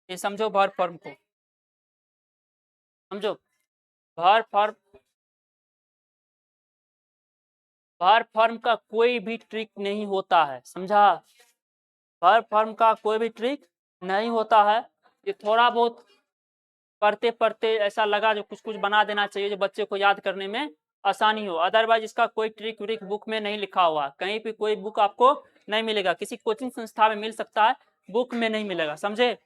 ये समझो verb form को, समझो वर्ब फॉर्म, वर्ब फॉर्म का कोई भी ट्रिक नहीं होता है, समझा। वर्ब फॉर्म का कोई भी ट्रिक नहीं होता है। ये थोड़ा बहुत पढ़ते पढ़ते ऐसा लगा जो कुछ कुछ बना देना चाहिए जो बच्चे को याद करने में आसानी हो, अदरवाइज इसका कोई ट्रिक व्रिक बुक में नहीं लिखा हुआ, कहीं पे कोई बुक आपको नहीं मिलेगा, किसी कोचिंग संस्था में मिल सकता है, बुक में नहीं मिलेगा, समझे।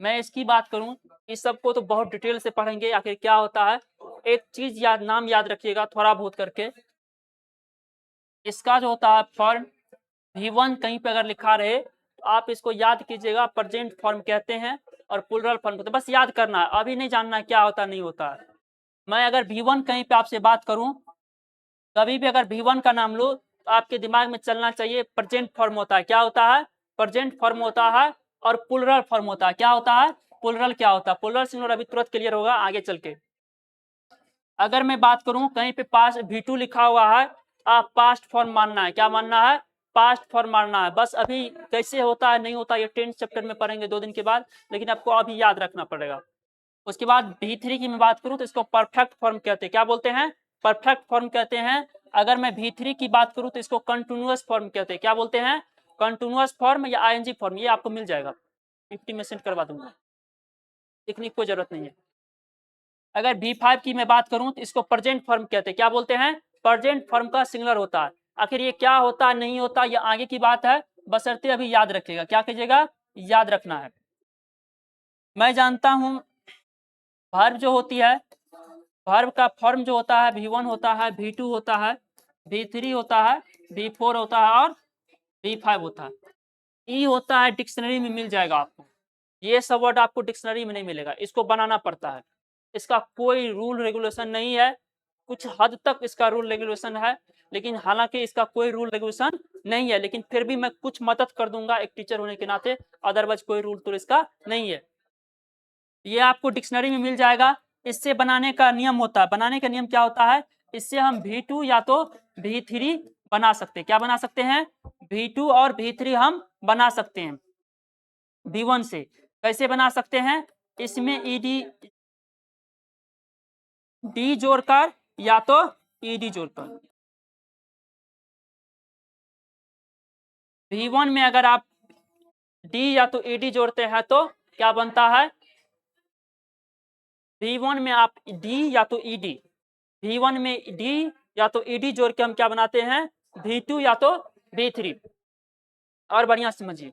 मैं इसकी बात करूं, इस सबको तो बहुत डिटेल से पढ़ेंगे आखिर क्या होता है। एक चीज याद, नाम याद रखिएगा थोड़ा बहुत करके, इसका जो होता है फॉर्म V1 कहीं पे अगर लिखा रहे तो आप इसको याद कीजिएगा, प्रेजेंट फॉर्म कहते हैं और प्लूरल फॉर्म कहते हैं, बस याद करना है, अभी नहीं जानना है क्या होता नहीं होता है। मैं अगर V1 कहीं पे आपसे बात करूं, कभी भी अगर V1 का नाम लो तो आपके दिमाग में चलना चाहिए प्रेजेंट फॉर्म होता है, क्या होता है, प्रेजेंट फॉर्म होता है, और प्लूरल फॉर्म होता है, क्या होता है, प्लूरल क्या होता है, प्लूरल सिंगुलर अभी तुरंत क्लियर होगा आगे चल के। अगर मैं बात करूं कहीं पे पास्ट V2 लिखा हुआ है, आप पास्ट फॉर्म मानना है, क्या मानना है, पास्ट फॉर्म मानना है, बस अभी कैसे होता है नहीं होता ये 10th चैप्टर में पढ़ेंगे 2 दिन के बाद, लेकिन आपको अभी याद रखना पड़ेगा। उसके बाद V3 की मैं बात करूं तो इसको परफेक्ट फॉर्म कहते हैं, क्या बोलते हैं, परफेक्ट फॉर्म कहते हैं। अगर मैं V3 की बात करूं तो इसको कंटिन्यूअस फॉर्म कहते हैं, क्या बोलते हैं, कंटिन्यूअस फॉर्म या ING फॉर्म, ये आपको मिल जाएगा, 50 में सेंड करवा दूंगा, लिखने की कोई जरूरत नहीं है। अगर V5 की मैं बात करूं तो इसको प्रेजेंट फॉर्म कहते हैं, क्या बोलते हैं, प्रेजेंट फॉर्म का सिंगुलर होता है। आखिर ये क्या होता नहीं होता ये आगे की बात है, बशर्ते अभी याद रखिएगा, क्या कीजिएगा, याद रखना है। मैं जानता हूं वर्ब जो होती है, वर्ब का फॉर्म जो होता है V1 होता है, V2 होता है, V3 होता है, V4 होता है और V5 होता है। ई होता है डिक्शनरी में मिल जाएगा आपको, ये सब वर्ड आपको डिक्शनरी में नहीं मिलेगा, इसको बनाना पड़ता है, इसका कोई रूल रेगुलेशन नहीं है, कुछ हद तक इसका रूल रेगुलेशन है, लेकिन हालांकि इसका कोई रूल रेगुलेशन नहीं है, लेकिन फिर भी मैं कुछ मदद कर दूंगा एक टीचर होने के नाते, अदरवाइज कोई रूल तो इसका नहीं है। ये आपको डिक्शनरी में मिल जाएगा। इससे बनाने का नियम होता है, बनाने का नियम क्या होता है, इससे हम V2 या तो V3 बना सकते हैं, क्या बना सकते हैं, V2 और V3 हम बना सकते हैं। V1 से कैसे बना सकते हैं, इसमें डी जोड़कर या तो ईडी जोड़कर। V1 में अगर आप डी या तो ईडी जोड़ते हैं तो क्या बनता है, V1 में आप डी या तो ईडी, V1 में डी या तो ईडी जोड़ के हम क्या बनाते हैं, V2 या तो V3। और बढ़िया समझिए,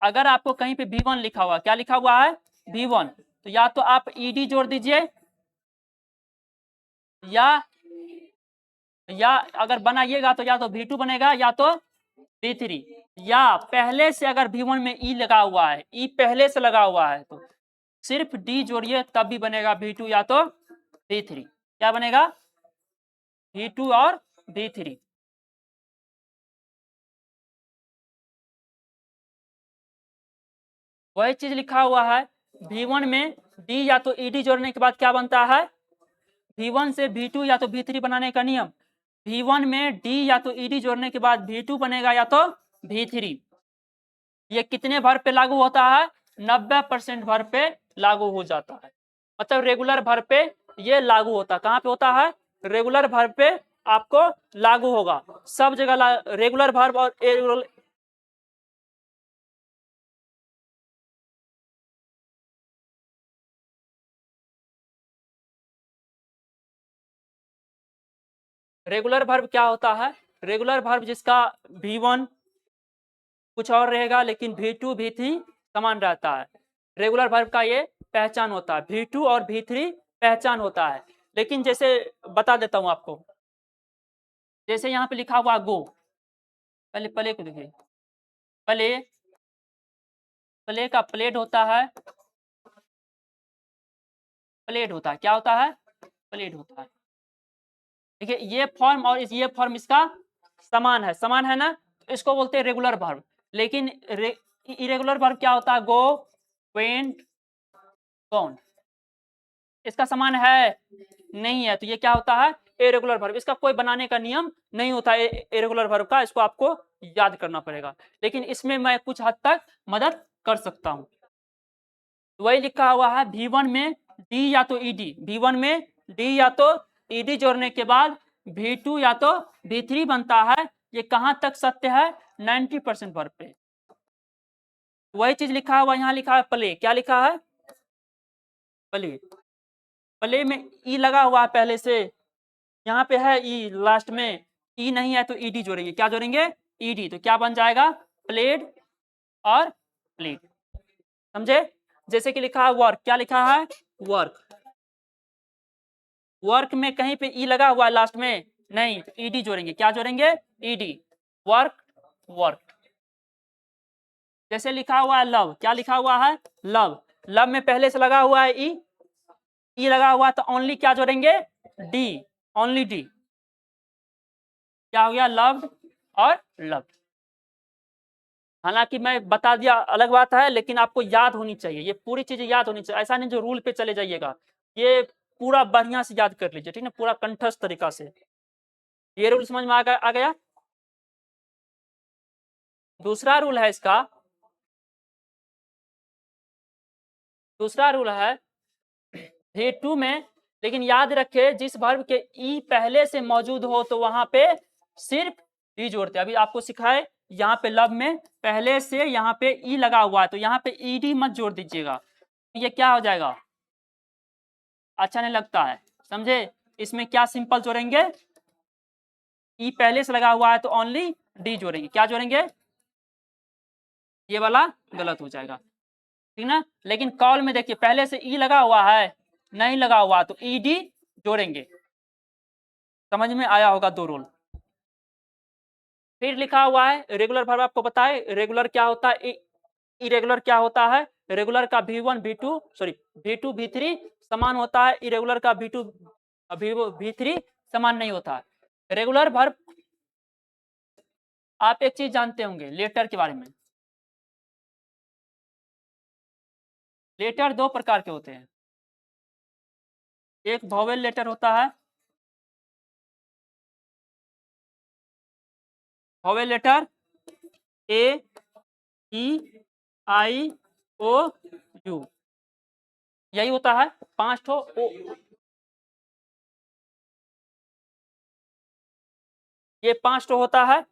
अगर आपको कहीं पे V1 लिखा हुआ, क्या लिखा हुआ है, V1, तो या तो आप ईडी जोड़ दीजिए, या अगर बनाइएगा तो या तो V2 बनेगा या तो V3, या पहले से अगर V1 में ई लगा हुआ है, ई पहले से लगा हुआ है तो सिर्फ डी जोड़िए तब भी बनेगा V2 या तो V3, क्या बनेगा, V2 और V3। वही चीज लिखा हुआ है, V1 में डी या तो ईडी जोड़ने के बाद क्या बनता है, V1 से V2 या तो V3 बनाने का नियम, V1 में डी या तो ईडी जोड़ने के बाद V2 बनेगा या तो V3। ये कितने वर्ब पे लागू होता है, 90% वर्ब पे लागू हो जाता है, मतलब रेगुलर वर्ब पे ये लागू होता है, कहाँ पे होता है, रेगुलर वर्ब पे आपको लागू होगा, सब जगह रेगुलर वर्ब और रेगुलर वर्ब क्या होता है, रेगुलर वर्ब जिसका V1 कुछ और रहेगा लेकिन V2 V3 समान रहता है, रेगुलर वर्ब का ये पहचान होता है, V2 और V3 पहचान होता है। लेकिन जैसे बता देता हूं आपको, जैसे यहाँ पे लिखा हुआ गो, पहले प्ले को देखिए, प्ले, प्ले का प्लेट होता है, प्लेट होता है, क्या होता है, प्लेट होता है, देखिए ये फॉर्म और ये फॉर्म इसका समान है, समान है ना, तो इसको बोलते हैं रेगुलर वर्ब। लेकिन इरेगुलर वर्ब क्या होता है, गो, वेंट, गॉन, इसका समान है नहीं है, तो ये क्या होता है, इरेगुलर वर्ब, इसका कोई बनाने का नियम नहीं होता इरेगुलर वर्ब का, इसको आपको याद करना पड़ेगा, लेकिन इसमें मैं कुछ हद तक मदद कर सकता हूं। वही लिखा हुआ है V1 में डी या तो ईडी, V1 में डी या तो ईडी जोड़ने के बाद V2 या तो V3 बनता है। ये कहां तक सत्य है? 90% वर्ब पे। वही चीज लिखा हुआ यहाँ लिखा है प्ले, क्या लिखा है? प्ले। प्ले में ई लगा हुआ है पहले से, यहाँ पे है ई लास्ट में, ई नहीं है तो ईडी जोड़ेंगे, क्या जोड़ेंगे? ईडी, तो क्या बन जाएगा? प्लेड और प्लेड। समझे? जैसे कि लिखा है वर्क, क्या लिखा है? वर्क। वर्क में कहीं पे ई लगा हुआ है लास्ट में? नहीं, तो ईडी जोड़ेंगे, क्या जोड़ेंगे? ईडी। Work, work. जैसे लिखा हुआ है लव, क्या लिखा हुआ है? लव। लव में पहले से लगा हुआ है ई लगा हुआ है तो ओनली क्या जोड़ेंगे? D, only D. क्या हो गया? लव्ड और लव्ड। हालांकि मैं बता दिया अलग बात है, लेकिन आपको याद होनी चाहिए, ये पूरी चीजें याद होनी चाहिए। ऐसा नहीं जो रूल पे चले जाइएगा, ये पूरा बढ़िया से याद कर लीजिए, ठीक है? पूरा कंठस्थ तरीका से। ये रूल समझ में आ गया? दूसरा रूल है इसका, दूसरा रूल है V2 में, लेकिन याद रखे जिस वर्ब के ई पहले से मौजूद हो तो वहां पे सिर्फ ई जोड़ते। अभी आपको सिखाए, यहाँ पे लव में पहले से यहाँ पे ई लगा हुआ है तो यहाँ पे ईडी मत जोड़ दीजिएगा, ये क्या हो जाएगा? अच्छा नहीं लगता है, समझे? इसमें क्या सिंपल जोड़ेंगे? ई पहले से लगा हुआ है तो ओनली डी जोड़ेंगे, क्या जोड़ेंगे? ये वाला गलत हो जाएगा, ठीक ना? लेकिन कॉल में देखिए पहले से ई लगा हुआ है, नहीं लगा हुआ तो ईडी जोड़ेंगे। समझ में आया होगा दो रूल। फिर लिखा हुआ है रेगुलर वर्ब, आपको पता है रेगुलर क्या होता है, इरेगुलर क्या होता है? रेगुलर का V1 V2 sorry V2 V3 समान होता है, इरेगुलर का V2 V3 समान नहीं होता है। रेगुलर वर्ब, आप एक चीज जानते होंगे लेटर के बारे में। लेटर दो प्रकार के होते हैं, एक वोवेल लेटर होता है, vowel letter A E I O U, यही होता है 5 ठो ओ, ये 5 ठो होता है,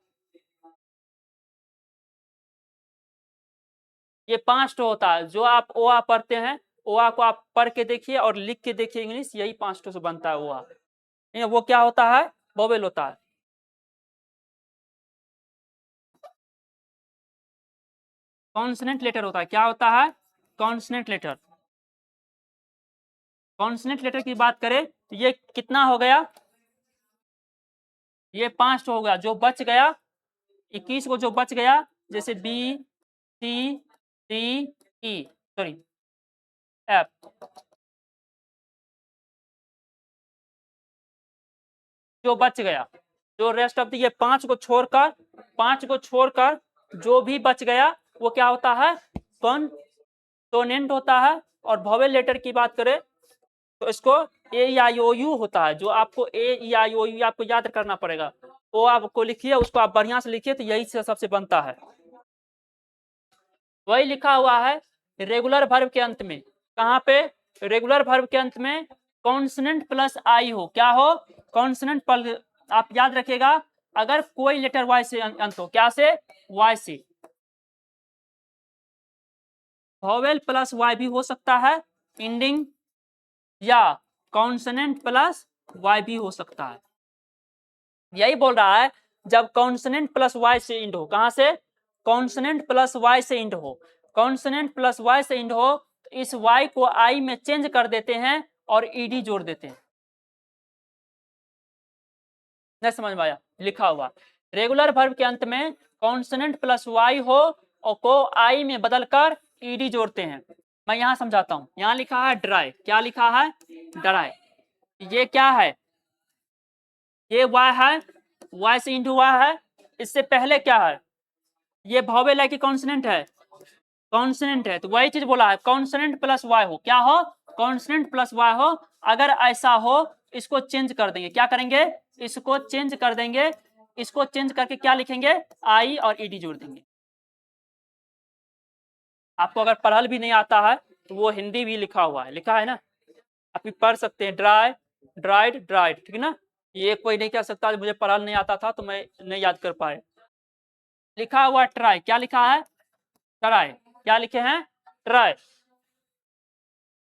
ये 5 ठो होता है। जो आप ओआ पढ़ते हैं, ओआ को आप पढ़ के देखिए और लिख के देखिए इंग्लिश, यही 5 ठो से बनता है ओआ। वो क्या होता है? वोवेल होता है। कॉन्सोनेंट लेटर होता है, क्या होता है? Consonant letter. कॉन्सोनेंट लेटर की बात करें तो ये कितना हो गया? ये 5 ठो हो गया, जो बच गया 21 को जो बच गया, जैसे B C D E sorry F, जो बच गया, जो रेस्ट ऑफ ये 5 को छोड़कर जो भी बच गया वो क्या होता है? कॉन्सोनेंट होता है। और वोवेल लेटर की बात करें तो इसको A-E-I-O-U होता है, जो आपको A-E-I-O-U आपको याद करना पड़ेगा, वो आपको लिखिए, उसको आप बढ़िया से लिखिए, तो यही से सबसे बनता है। वही लिखा हुआ है रेगुलर वर्ब के अंत में, कहाँ पे? रेगुलर वर्ब के अंत में कॉन्सोनेंट प्लस आई हो, क्या हो? कॉन्सोनेंट प्लस, आप याद रखिएगा अगर कोई लेटर वाई से अंत हो, क्या से? वाई से। वोवेल प्लस वाई भी हो सकता है एंडिंग, या कॉन्सोनेंट प्लस वाई भी हो सकता है। यही बोल रहा है जब कॉन्सोनेंट प्लस वाई से इंड हो, कहां से? कॉन्सोनेंट प्लस वाई से इंड हो, कॉन्सोनेंट प्लस वाई से इंड हो तो इस वाई को आई में चेंज कर देते हैं और ईडी जोड़ देते हैं। नहीं समझ में आया? लिखा हुआ रेगुलर वर्ब के अंत में कॉन्सोनेंट प्लस वाई हो और को आई में बदलकर ईडी जोड़ते हैं। मैं यहां समझाता हूं, यहां लिखा है ड्राई, क्या लिखा है? ड्राई। ये क्या है? ये वाई है, वाई से इंटू वाई है, इससे पहले क्या है? ये वोवेल है कि कॉन्सोनेंट है? कॉन्सोनेंट है, तो वही चीज बोला है कॉन्सोनेंट प्लस वाई हो, क्या हो? कॉन्सोनेंट प्लस वाई हो। अगर ऐसा हो इसको चेंज कर देंगे, क्या करेंगे, इसको चेंज कर देंगे, इसको चेंज करके क्या लिखेंगे, आई और ईडी जोड़ देंगे। आपको अगर पढ़ल भी नहीं आता है तो वो हिंदी भी लिखा हुआ है, लिखा है ना, आप भी पढ़ सकते हैं, ड्राई ड्राइड ड्राइड, ठीक है ना। ये कोई नहीं कह सकता मुझे पढ़ल नहीं आता था तो मैं नहीं याद कर पाए। लिखा हुआ ट्राई, क्या लिखा है, ट्राई, क्या लिखे हैं, ट्राई।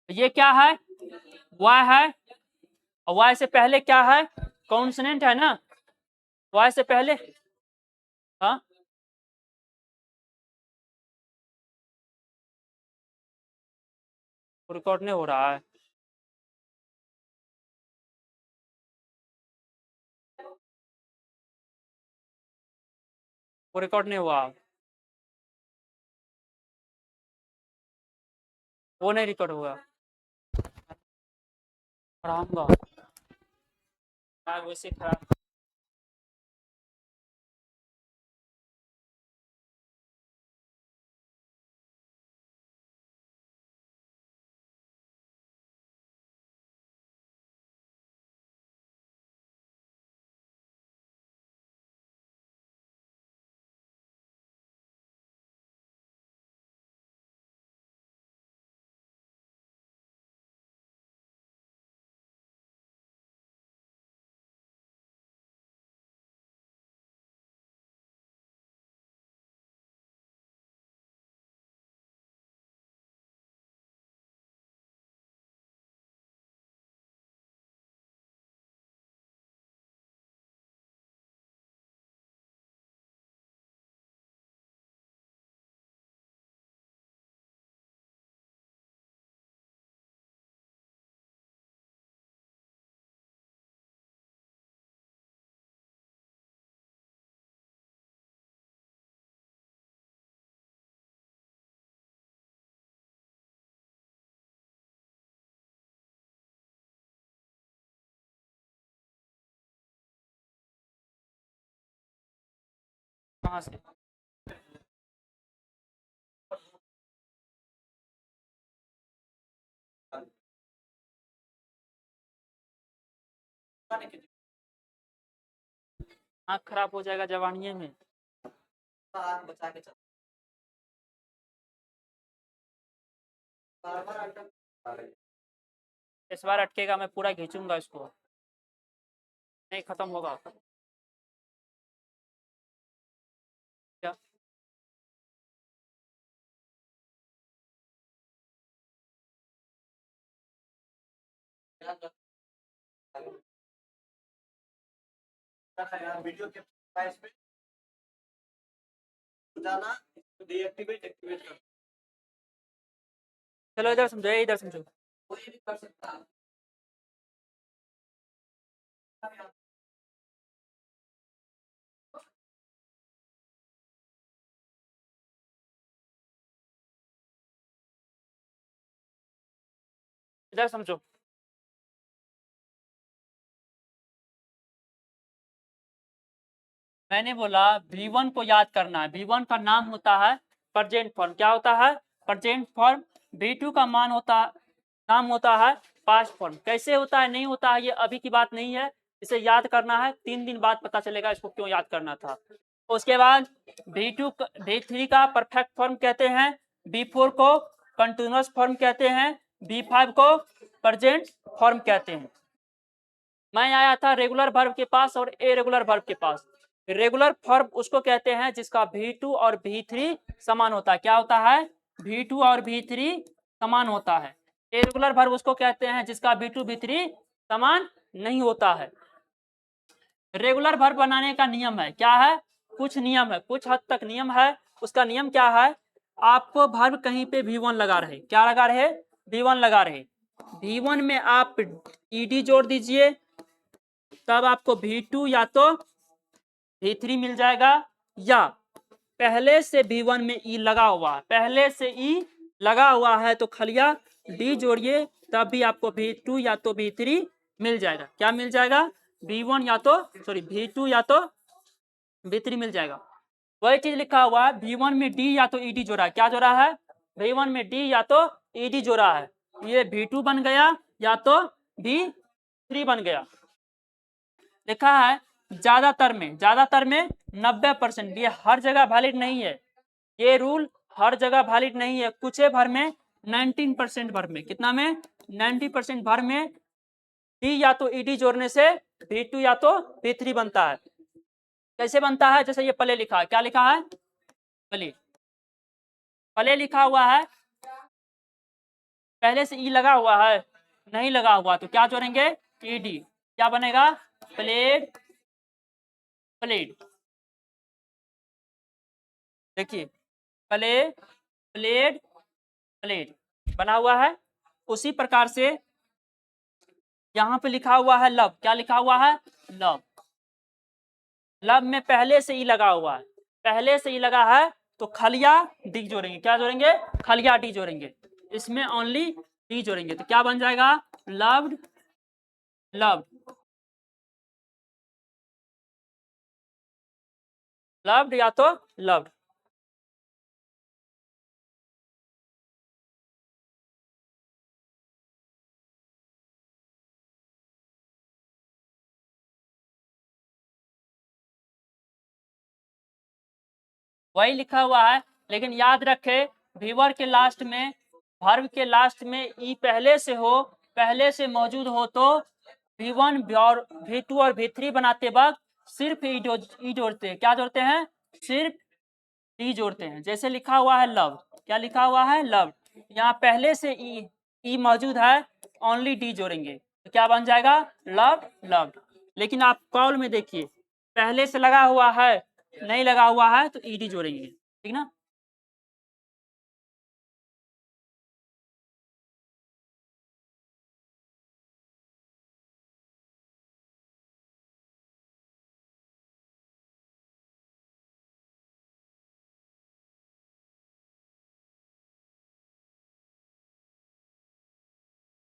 ये क्या है, वाई है, और वाई से पहले क्या है, कॉन्सोनेंट है ना, वाई से पहले, हाँ रिकॉर्ड नहीं हो रहा है, वो रिकॉर्ड नहीं हुआ, वो नहीं रिकॉर्ड हुआ, पढ़ाऊंगा वैसे खराब। कहाँ से, आँख खराब हो जाएगा जवानिये में। बचा के चल, इस बार अटकेगा, मैं पूरा खींचूंगा इसको, नहीं खत्म होगा क्या, वीडियो के प्राइस पे जाना, डीएक्टिवेट एक्टिवेट कर, चलो इधर समझो, इधर समझो, कोई भी कर सकता है। इधर समझो, मैंने बोला V1 को याद करना है, V1 का नाम होता है प्रेजेंट फॉर्म, क्या होता है, प्रेजेंट फॉर्म। V2 का मान होता, नाम होता है पास्ट फॉर्म। कैसे होता है नहीं होता है ये अभी की बात नहीं है, इसे याद करना है, 3 दिन बाद पता चलेगा इसको क्यों याद करना था। उसके बाद V2 V3 का परफेक्ट फॉर्म कहते हैं, V4 को कंटिन्यूअस फॉर्म कहते हैं, V5 को प्रेजेंट फॉर्म कहते हैं। मैं आया था रेगुलर वर्ब के पास और इरेगुलर वर्ब के पास। रेगुलर फॉर्म उसको कहते हैं जिसका V2 और V3 समान होता है, क्या होता है, V2 और V3 समान होता है। इरेगुलर वर्ब उसको कहते हैं जिसका V2 V3 समान नहीं होता है। रेगुलर वर्ब बनाने का नियम है, क्या है, कुछ नियम है, कुछ हद तक नियम है। उसका नियम क्या है, आपको वर्ब कहीं पे V1 लगा रहे, क्या लगा रहे, V1 लगा रहे, V1 में आप ed जोड़ दीजिए, तब आपको V2 या तो V3 मिल जाएगा, या पहले से V1 में ई लगा हुआ है, पहले से ई लगा हुआ है तो खलिया डी जोड़िए, तब भी आपको V2 या तो V3 मिल जाएगा। क्या मिल जाएगा, V1 या तो V2 या तो V3 मिल जाएगा। वही चीज लिखा हुआ है, V1 में डी या तो ईडी जोड़ा है, क्या जोड़ा है, V1 में डी या तो ईडी जोड़ा है, ये V2 बन गया या तो V 3 बन गया। लिखा है ज्यादातर में 90%। ये हर जगह वैलिड नहीं है, ये रूल हर जगह वैलिड नहीं है। कुछ भर में 19% भर में, कितना में 90% भर में डी या तो ईडी जोड़ने से V2 या तो V3 बनता है। कैसे बनता है? जैसे ये पले लिखा है, क्या लिखा है? पले लिखा हुआ है, पहले से ई लगा हुआ है, नहीं लगा हुआ तो क्या जोड़ेंगे? ईडी। क्या बनेगा? प्लेट। देखिए प्लेट बना हुआ है। उसी प्रकार से यहाँ पे लिखा हुआ है लब। क्या लिखा हुआ है? लब में पहले से ई लगा हुआ है, पहले से ई लगा है तो खलिया डी जोड़ेंगे। क्या जोड़ेंगे? खलिया डी जोड़ेंगे। इसमें ओनली डी जोड़ेंगे तो क्या बन जाएगा? लव्ड या तो लव्ड। वही लिखा हुआ है, लेकिन याद रखे वीवर के लास्ट में, वर्ब के लास्ट में ई पहले से मौजूद हो तो V1 और V2 और V3 बनाते वक्त सिर्फ ई जोड़ते हैं। क्या जोड़ते हैं? सिर्फ ई जोड़ते हैं। जैसे लिखा हुआ है लव। क्या लिखा हुआ है? लव। यहाँ पहले से ई मौजूद है, ओनली डी जोड़ेंगे तो क्या बन जाएगा? लव्ड। लेकिन आप कॉल में देखिए, पहले से लगा हुआ है, नहीं लगा हुआ है तो ईडी जोड़ेंगे, ठीक ना।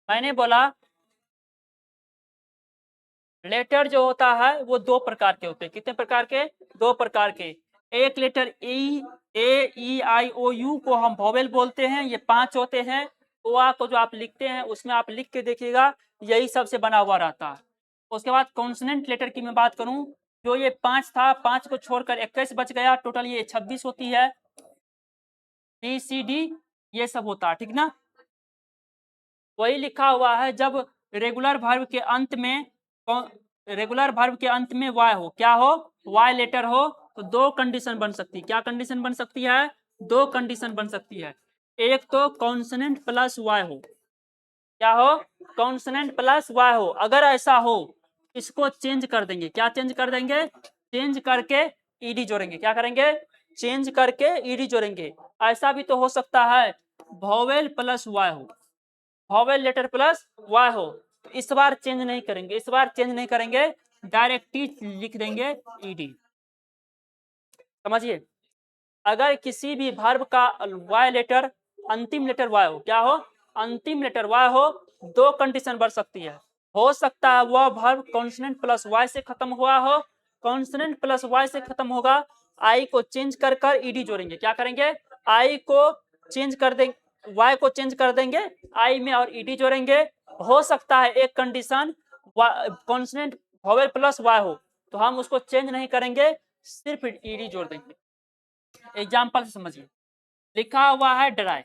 मैंने बोला लेटर जो होता है वो दो प्रकार के होते हैं। कितने प्रकार के? दो प्रकार के। एक letter A E I O U को हम वोवेल बोलते हैं, ये 5 होते हैं। ओ आ को जो आप लिखते हैं उसमें आप लिख के देखिएगा, यही सबसे बना हुआ रहता है। उसके बाद कॉन्सोनेंट लेटर की मैं बात करूं, जो ये 5 था, 5 को छोड़कर 21 बच गया, टोटल ये 26 होती है। BCD ये सब होता है, ठीक ना। वही लिखा हुआ है जब रेगुलर वर्ब के अंत में वाई हो। क्या हो? वाई लेटर हो तो दो कंडीशन बन सकती है। क्या कंडीशन बन सकती है? दो कंडीशन बन सकती है। एक तो कॉन्सोनेंट प्लस वाई हो। क्या हो? कॉन्सोनेंट प्लस वाई हो। अगर ऐसा हो इसको चेंज कर देंगे। क्या चेंज कर देंगे? चेंज करके ईडी जोड़ेंगे। क्या करेंगे? चेंज करके ईडी जोड़ेंगे। ऐसा भी तो हो सकता है वोवेल प्लस वाई हो, वोवेल लेटर प्लस वाई हो, तो इस बार चेंज नहीं करेंगे, डायरेक्ट ही लिख देंगे ईडी। समझिए, अगर किसी भी वर्ब का वाई लेटर अंतिम लेटर वाई हो, क्या हो? अंतिम लेटर वाई हो, दो कंडीशन बढ़ सकती है। हो सकता है वह वर्ब कॉन्सोनेंट प्लस वाई से खत्म हुआ हो, कॉन्सोनेंट प्लस वाई से खत्म होगा, आई को चेंज कर ईडी जोड़ेंगे। क्या करेंगे? आई को चेंज कर देंगे, वाई को चेंज कर देंगे आई में और ईडी जोड़ेंगे। हो सकता है एक condition consonant vowel plus Y हो तो हम उसको चेंज नहीं करेंगे, सिर्फ ईडी जोड़ देंगे। एग्जाम्पल से समझिए, लिखा हुआ है ड्राई।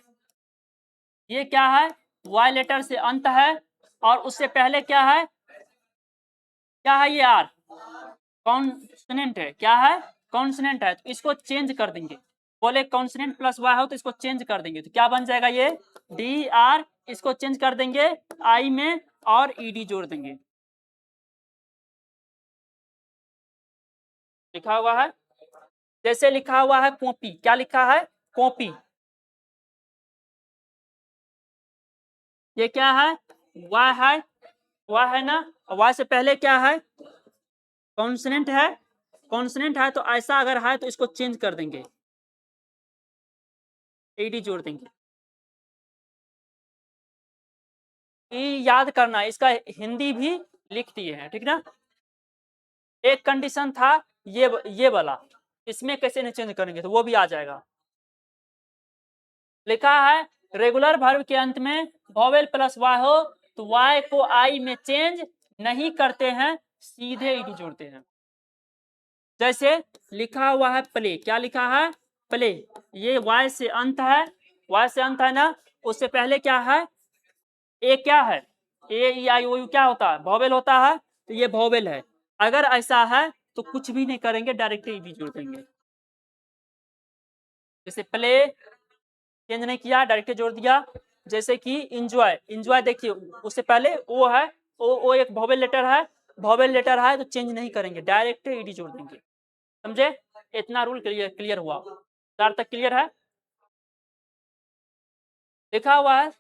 ये क्या है? वाई लेटर से अंत है और उससे पहले क्या है? ये आर कॉन्सोनेंट है। क्या है? कॉन्सोनेंट है, तो इसको चेंज कर देंगे। बोले कॉन्सोनेंट प्लस वाई हो तो इसको चेंज कर देंगे तो क्या बन जाएगा? ये डी आर, इसको चेंज कर देंगे आई में और ईडी जोड़ देंगे। लिखा हुआ है, जैसे लिखा हुआ है कॉपी। क्या लिखा है? कॉपी। ये क्या है? वाई है ना। वाई से पहले क्या है? कॉन्सोनेंट है तो ऐसा अगर है तो इसको चेंज कर देंगे, ईडी जोड़ देंगे। याद करना, इसका हिंदी भी लिख दिए हैं, ठीक ना। एक कंडीशन था ये वाला, इसमें कैसे नहीं चेंज करेंगे तो वो भी आ जाएगा। लिखा है रेगुलर वर्ब के अंत में वोवेल प्लस वाई हो तो वाई को आई में चेंज नहीं करते हैं, सीधे ईडी जोड़ते हैं। जैसे लिखा हुआ है प्ले, क्या लिखा है? प्ले। ये वाई से अंत है, वाई से अंत है ना, उससे पहले क्या है? ए क्या है? ए ई आई ओ यू क्या होता है? वोवेल होता है, तो ये वोवेल है। अगर ऐसा है तो कुछ भी नहीं करेंगे, डायरेक्ट ईडी जोड़ देंगे। जैसे प्ले चेंज नहीं किया, डायरेक्ट जोड़ दिया। जैसे कि इंजॉय, इंजॉय देखिए उससे पहले ओ है, ओ एक वोवेल लेटर है, वोवेल लेटर है तो चेंज नहीं करेंगे, डायरेक्ट ईडी जोड़ देंगे। समझे? इतना रूल क्लियर हुआ। 4 तक क्लियर है? लिखा हुआ है।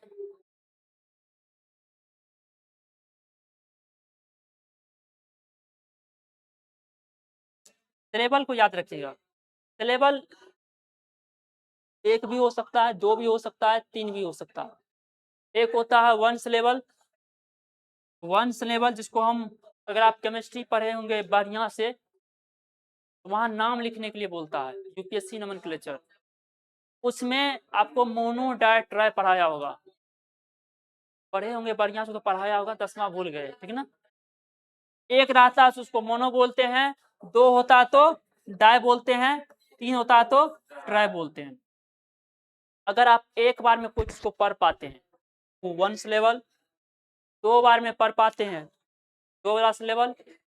सिलेबल को याद रखिएगा। सिलेबल एक भी हो सकता है, 2 भी हो सकता है, 3 भी हो सकता है। एक होता है वन सिलेबल, वन सिलेबल जिसको हम, अगर आप केमिस्ट्री पढ़े होंगे बढ़िया से, तो वहां नाम लिखने के लिए बोलता है यूपीएससी नोमेनक्लेचर। उसमें आपको मोनो डाई ट्राई पढ़ाया होगा, पढ़े होंगे बढ़िया से तो पढ़ाया होगा, 10वां भूल गए, ठीक है ना। एक रहता है उसको मोनो बोलते हैं, 2 होता तो डाई बोलते हैं, 3 होता तो ट्राई बोलते हैं। अगर आप एक बार में कुछ को पढ़ पाते हैं तो वन सिलेबल, 2 बार में पढ़ पाते हैं 2 वाला सिलेबल,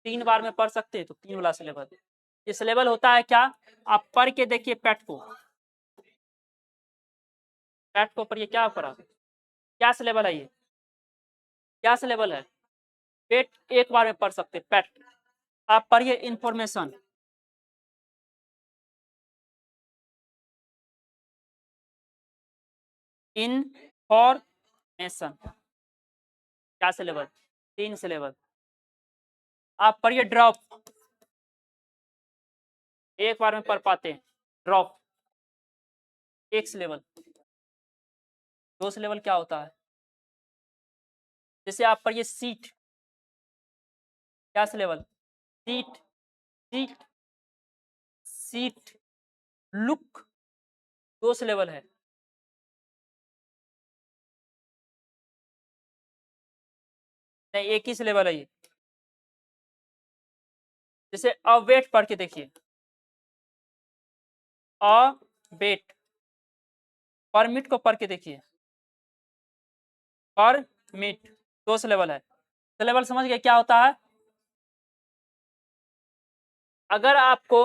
3 बार में पढ़ सकते हैं तो 3 वाला सिलेबल। ये सिलेबल होता है क्या? आप पढ़ के देखिए पैट को, पैट को पढ़िए, क्या पढ़ा, क्या सिलेबल है ये, क्या सिलेबल है? पेट एक बार में पढ़ सकते, पैट। आप पढ़िए इंफॉर्मेशन, इनफॉर्मेशन, क्या सिलेबल? 3 सिलेबल। आप पढ़िए ड्रॉप, एक बार में पढ़ पाते हैं, ड्रॉप 1 सिलेबल। 2 सिलेबल क्या होता है? जैसे आप पढ़िए सीट, क्या syllable? Seat, seat, seat, look, 2 syllable है। नहीं, एक ही सिलेबल है ये। जैसे अवेट पढ़ के देखिए, अवेट, परमिट को पढ़ के देखिए, परमिट, 2 सिलेबल है। सिलेबल समझ गए क्या होता है? अगर आपको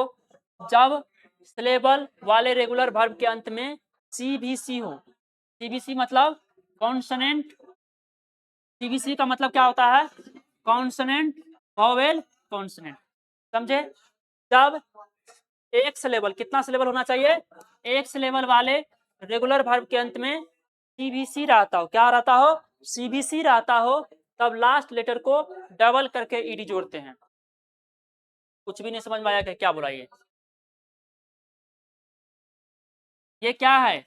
जब सिलेबल वाले रेगुलर वर्ब के अंत में सीबीसी हो, सीबीसी मतलब कॉन्सोनेंट, सीबीसी का मतलब क्या होता है? कॉन्सोनेंट वोवेल कॉन्सोनेंट, समझे? जब एक सिलेबल, कितना सिलेबल होना चाहिए? एक सिलेबल वाले रेगुलर वर्ब के अंत में सीबीसी रहता हो, क्या रहता हो? सीबीसी रहता हो, तब लास्ट लेटर को डबल करके ईडी जोड़ते हैं। कुछ भी नहीं समझ में आया क्या बोला ये क्या है?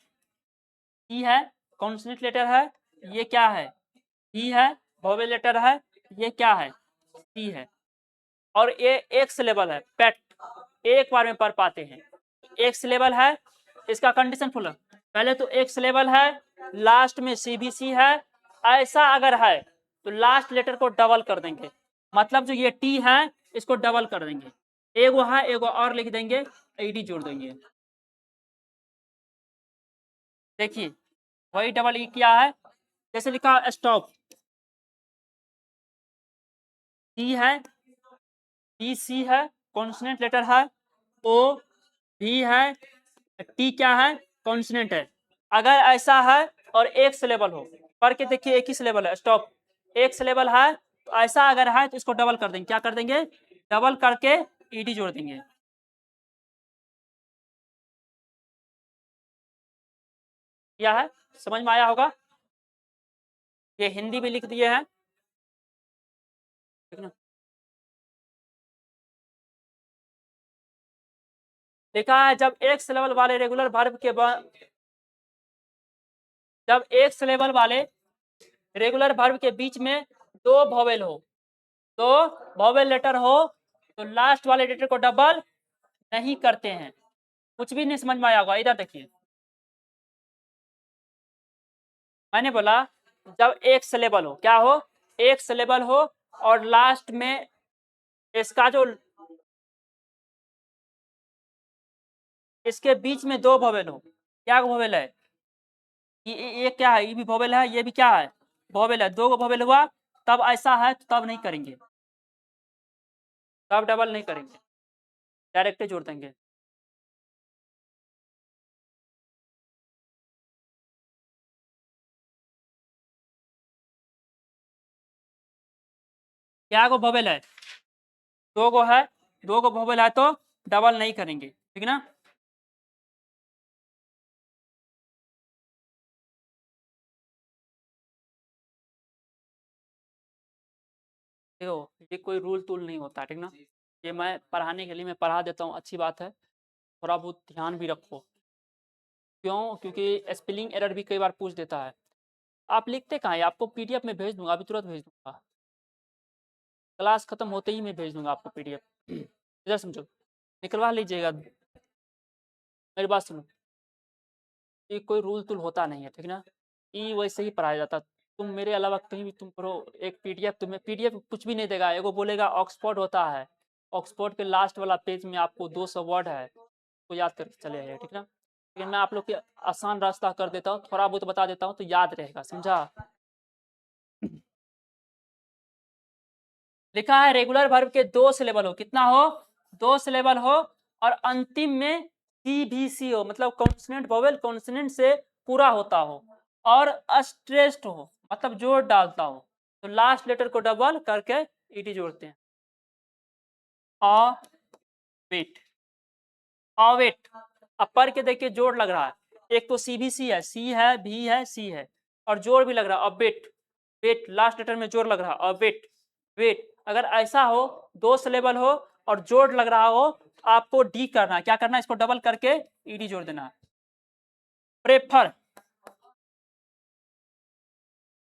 ई है, कॉन्सोनेंट लेटर है। ये क्या है? ई है, वोवेल लेटर है। ये क्या है? सी है। और ये एक सिलेबल है, पेट, एक बार में पढ़ पाते हैं। एक सिलेबल है, इसका कंडीशन फुल है। पहले तो एक सिलेबल है, लास्ट में सीबीसी है। ऐसा अगर है तो लास्ट लेटर को डबल कर देंगे, मतलब जो ये टी है इसको डबल कर देंगे, एगो है एगो और लिख देंगे, ईडी जोड़ देंगे। देखिए वही डबल ई किया है, जैसे लिखा स्टॉप, सी है, टी सी है, कॉन्सोनेंट लेटर है, ओ भी है, टी क्या है? कॉन्सोनेंट है। अगर ऐसा है और एक सिलेबल हो, पढ़ के देखिए एक ही सिलेबल है, स्टॉप, एक सिलेबल है, तो ऐसा अगर है तो इसको डबल कर देंगे, क्या कर देंगे? डबल करके ईडी जोड़ देंगे। क्या है? समझ में आया होगा? ये हिंदी भी लिख दिए हैं, ठीक है? लिखा है जब एक सिलेबल वाले रेगुलर वर्ब के बाद, जब एक सिलेबल वाले रेगुलर वर्ब के बीच में 2 वोवेल हो, 2 वोवेल लेटर हो, तो लास्ट वाले लेटर को डबल नहीं करते हैं। कुछ भी नहीं समझ में आया होगा, इधर देखिए, मैंने बोला जब एक सिलेबल हो, क्या हो? एक सिलेबल हो और लास्ट में इसका जो इसके बीच में दो वोवेल हो, क्या वोवेल है, ये क्या है, ये भी वोवेल है, ये भी क्या है, वोवेल है, दो वोवेल हुआ, तब ऐसा है तो तब नहीं करेंगे, तब डबल नहीं करेंगे, डायरेक्ट जोड़ देंगे। क्या को वोवेल है, दो गो है, दो गो वोवेल है तो डबल नहीं करेंगे, ठीक ना। देखो ये कोई रूल तूल नहीं होता, ठीक ना, ये मैं पढ़ाने के लिए मैं पढ़ा देता हूँ, अच्छी बात है, थोड़ा बहुत ध्यान भी रखो, क्यों, क्योंकि स्पेलिंग एरर भी कई बार पूछ देता है। आप लिखते कहाँ है, आपको पीडीएफ में भेज दूंगा, अभी तुरंत भेज दूंगा, क्लास खत्म होते ही मैं भेज दूंगा आपको पीडीएफ, इधर समझो, निकलवा लीजिएगा, मेरी बात सुनो, ये कोई रूल तूल होता नहीं है, ठीक ना, ये वैसे ही पढ़ाया जाता, तुम मेरे अलावा कहीं भी तुम पढ़ो, एक पीडीएफ तुम्हें, पीडीएफ कुछ भी नहीं देगा, एगो बोलेगा ऑक्सफोर्ड होता है, ऑक्सफोर्ड के लास्ट वाला पेज में आपको 200 वर्ड है, तो याद करके चले आइए, ठीक ना। लेकिन मैं आप लोग के आसान रास्ता कर देता हूँ, थोड़ा बहुत बता देता हूँ तो याद रहेगा, समझा। लिखा है रेगुलर वर्ब के दो सिलेबल हो, कितना हो, दो सिलेबल हो, और अंतिम में सीबीसी हो, मतलब कॉन्सोनेंट वोवेल कॉन्सोनेंट से पूरा होता हो, और स्ट्रेस्ड हो, मतलब जोर डालता हो, तो लास्ट लेटर को डबल करके ईडी जोड़ते हैं। अ वेट, अवेट, अब पढ़ के देखिए जोड़ लग रहा है, एक तो सीबीसी है, सी है, भी है, सी है, और जोड़ भी लग रहा है, अवेट, वेट लास्ट लेटर में जोड़ लग रहा है, अवेट, वेट, अगर ऐसा हो, दो सिलेबल हो और जोड़ लग रहा हो, आपको डी करना है, क्या करना है, इसको डबल करके ईडी जोड़ देना है। प्रेफर,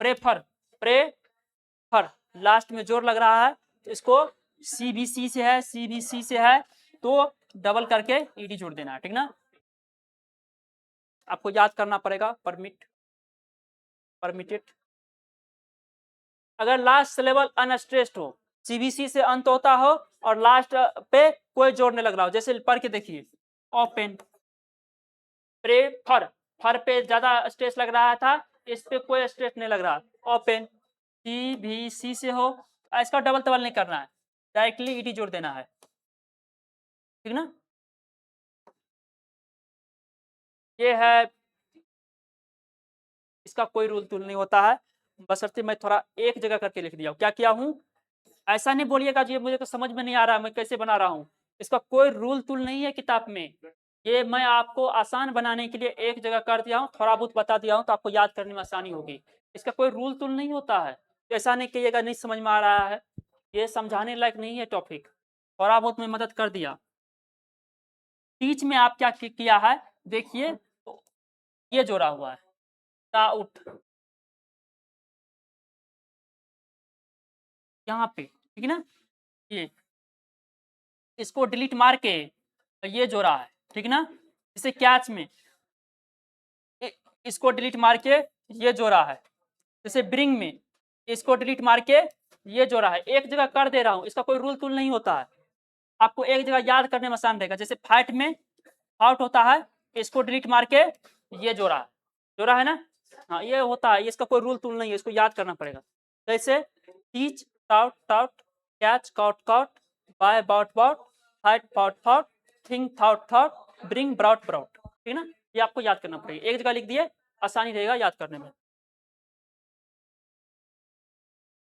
प्रेफर, प्रेफर, लास्ट में जोड़ लग रहा है, तो इसको सीबीसी से है, सीबीसी से है, तो डबल करके ईडी जोड़ देना है, ठीक ना। आपको याद करना पड़ेगा, परमिट, परमिटेड, अगर लास्ट सिलेबल अनस्ट्रेस्ड हो, सीबीसी से अंत होता हो, और लास्ट पे कोई जोड़ नहीं लग रहा हो, जैसे पढ़ के देखिए, ओपन, प्रेफर, फर पे ज्यादा स्ट्रेस लग रहा था, इस पे कोई स्ट्रेस नहीं लग रहा, ओपन, सी भी सी से हो, इसका डबल तबल नहीं करना है, डायरेक्टली ईडी जोड़ देना है, ठीक ना। ये है, इसका कोई रूल तूल नहीं होता है, बशर्ते मैं थोड़ा एक जगह करके लिख दिया हूं, क्या किया हूं, ऐसा नहीं बोलिएगा जी मुझे तो समझ में नहीं आ रहा, मैं कैसे बना रहा हूं, इसका कोई रूल तूल नहीं है किताब में, ये मैं आपको आसान बनाने के लिए एक जगह कर दिया हूँ, थोड़ा बहुत बता दिया हूँ, तो आपको याद करने में आसानी होगी, इसका कोई रूल तूल नहीं होता है, ऐसा नहीं कहिएगा नहीं समझ में आ रहा है, ये समझाने लायक नहीं है टॉपिक, थोड़ा बहुत मैं मदद कर दिया। टीच में आप क्या किया है, देखिए, तो ये जोड़ा हुआ है, टाउट, यहाँ पे, ठीक है ना, ये इसको डिलीट मार के ये जोड़ा है, ठीक ना, इसे कैच में इसको डिलीट मार के ये जोड़ा है, जैसे ब्रिंग में इसको डिलीट मार के ये जोड़ा है, एक जगह कर दे रहा हूँ, इसका कोई रूल तूल नहीं होता है, आपको एक जगह याद करने में आसान रहेगा, जैसे फाइट में आउट होता है, इसको डिलीट मार के ये जोड़ा है ना, हाँ ये होता है, इसका कोई रूल तूल नहीं है, इसको याद करना पड़ेगा, जैसे teach, taught taught, catch caught caught, buy bought bought, fight fought fought, think thought thought, bring brought brought, ठीक है ना, ये आपको याद करना पड़ेगा, एक जगह लिख दिए, आसानी रहेगा याद करने में।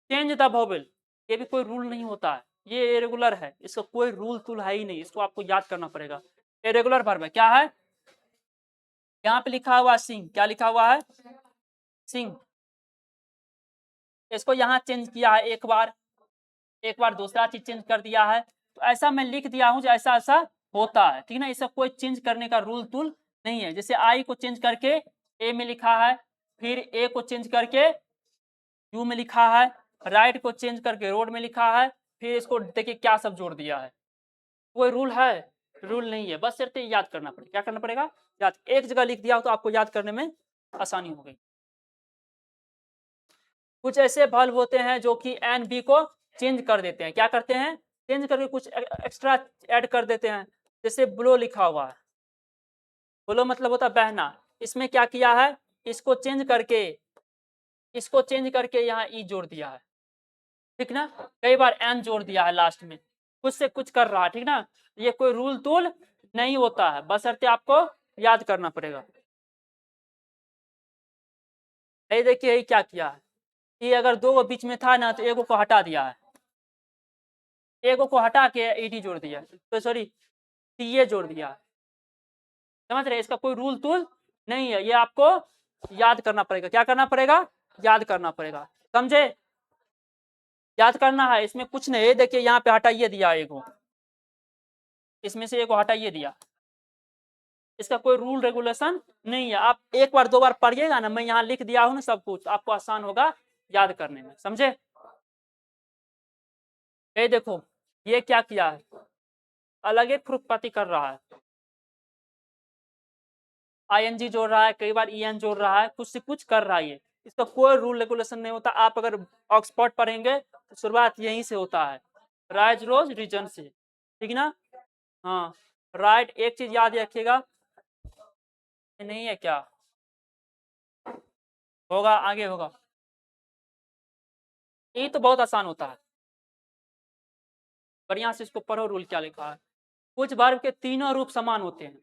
चेंज द वोवेल, ये भी कोई रूल नहीं होता है, ये इरेगुलर है, इसका कोई रूल तूल है ही नहीं, इसको आपको याद करना पड़ेगा, इरेगुलर वर्ब है, क्या है, यहाँ पे लिखा हुआ सिंग, क्या लिखा हुआ है, सिंग, इसको यहाँ चेंज किया है एक बार, एक बार दूसरा चीज चेंज कर दिया है, तो ऐसा मैं लिख दिया हूँ जो ऐसा ऐसा होता है, ठीक है ना, इसका कोई चेंज करने का रूल तूल नहीं है, जैसे आई को चेंज करके ए में लिखा है, फिर ए को चेंज करके यू में लिखा है, राइट को चेंज करके रोड में लिखा है, फिर इसको देखिए क्या सब जोड़ दिया है, कोई रूल है, रूल नहीं है, बस सिर्फ याद करना पड़ेगा, क्या करना पड़ेगा, याद, एक जगह लिख दिया हो तो आपको याद करने में आसानी हो गई। कुछ ऐसे वर्ब होते हैं जो कि एन बी को चेंज कर देते हैं। क्या करते हैं? चेंज करके कुछ एक्स्ट्रा ऐड कर देते हैं। जैसे ब्लो लिखा हुआ है, ब्लो मतलब होता है बहना, इसमें क्या किया है, इसको चेंज करके यहाँ ई जोड़ दिया है, ठीक ना। कई बार एन जोड़ दिया है लास्ट में, कुछ से कुछ कर रहा है, ठीक ना। ये कोई रूल तूल नहीं होता है, बशर्ते आपको याद करना पड़ेगा। ये देखिए ये क्या किया है, ये अगर दो को बीच में था ना तो एगो को हटा दिया है, एगो को हटा के ईडी जोड़ दिया, तो सॉरी टीए जोड़ दिया है। समझ रहे, इसका कोई रूल तूल नहीं है, ये आपको याद करना पड़ेगा। क्या करना पड़ेगा? याद करना पड़ेगा, समझे। याद करना है, इसमें कुछ नहीं। देखिए यहाँ पे हटाइए दिया एगो, इसमें से एगो हटाइए दिया, इसका कोई रूल रेगुलेशन नहीं है। आप एक बार दो बार पढ़िएगा ना, मैं यहाँ लिख दिया हूँ ना सब कुछ, आपको आसान होगा याद करने में, समझे। ये देखो ये क्या किया है, अलग एक खुरपाती कर रहा है, आईएनजी जोड़ रहा है, कई बार ईएन जोड़ रहा है, कुछ से कुछ कर रहा है। इसका कोई रूल रेगुलेशन नहीं होता। आप अगर ऑक्सफोर्ड पढ़ेंगे तो शुरुआत यहीं से होता है, राइज रोज रीजन से, ठीक ना। हाँ राइट, एक चीज याद रखिएगा, नहीं है क्या होगा आगे होगा, ये तो बहुत आसान होता है, बढ़िया से इसको पढ़ो। रूल क्या लिखा है, कुछ वर्ब के तीनों रूप समान होते हैं,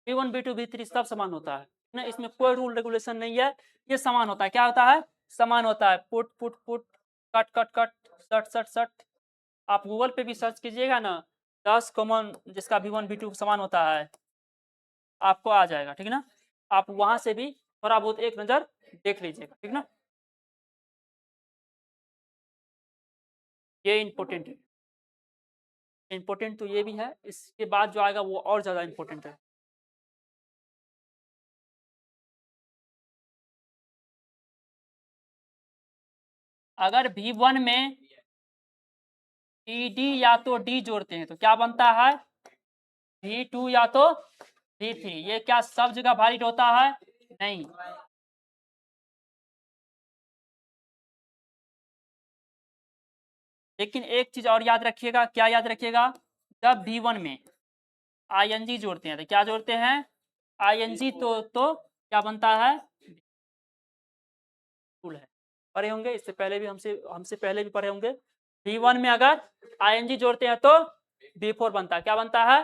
V1 V2 V3 सब समान होता है ना, इसमें कोई रूल रेगुलेशन नहीं है, ये समान होता है। क्या होता है? समान होता है। Put put put, cut cut cut, सट सट सट। आप गूगल पे भी सर्च कीजिएगा ना, 10 कॉमन जिसका V1 V2 समान होता है, आपको आ जाएगा, ठीक ना। आप वहां से भी थोड़ा बहुत एक नजर देख लीजिएगा, ठीक ना। ये इंपॉर्टेंट है, इंपॉर्टेंट तो ये भी है, इसके बाद जो आएगा वो और ज्यादा इंपॉर्टेंट है। अगर V1 में डी या तो डी जोड़ते हैं तो क्या बनता है? V2 या तो V3। ये क्या सब जगह वैलिड होता है? नहीं। लेकिन एक चीज और याद रखिएगा, क्या याद रखिएगा, जब V1 में आईएनजी जोड़ते हैं तो क्या जोड़ते हैं? आईएनजी, तो क्या बनता है? रूल है, पढ़े होंगे इससे पहले भी, हमसे पहले भी पढ़े होंगे। V1 में अगर आईएनजी जोड़ते हैं तो V4 बनता है। क्या बनता है?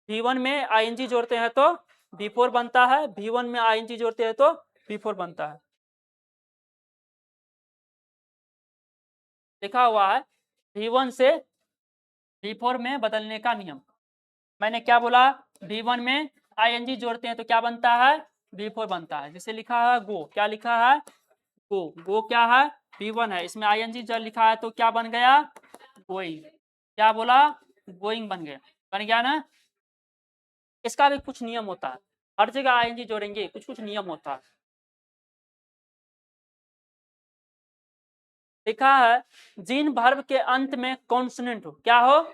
V1 में आईएनजी जोड़ते हैं तो V4 बनता है, V1 में आईएनजी जोड़ते हैं तो V4 बनता है। लिखा हुआ है V1 से V4 में बदलने का नियम। मैंने क्या बोला? V1 में आईएनजी जोड़ते हैं तो क्या बनता है? V4 बनता है। जैसे लिखा है गो, क्या लिखा है? गो, गो क्या है? V1 है, इसमें आईएनजी जब लिखा है तो क्या बन गया? गोइंग। क्या बोला? गोइंग बन गया, बन गया ना। इसका भी कुछ नियम होता है, हर जगह आईएनजी जोड़ेंगे, कुछ कुछ नियम होता है। लिखा है जिन वर्ब के अंत में कॉन्सोनेंट हो, क्या हो?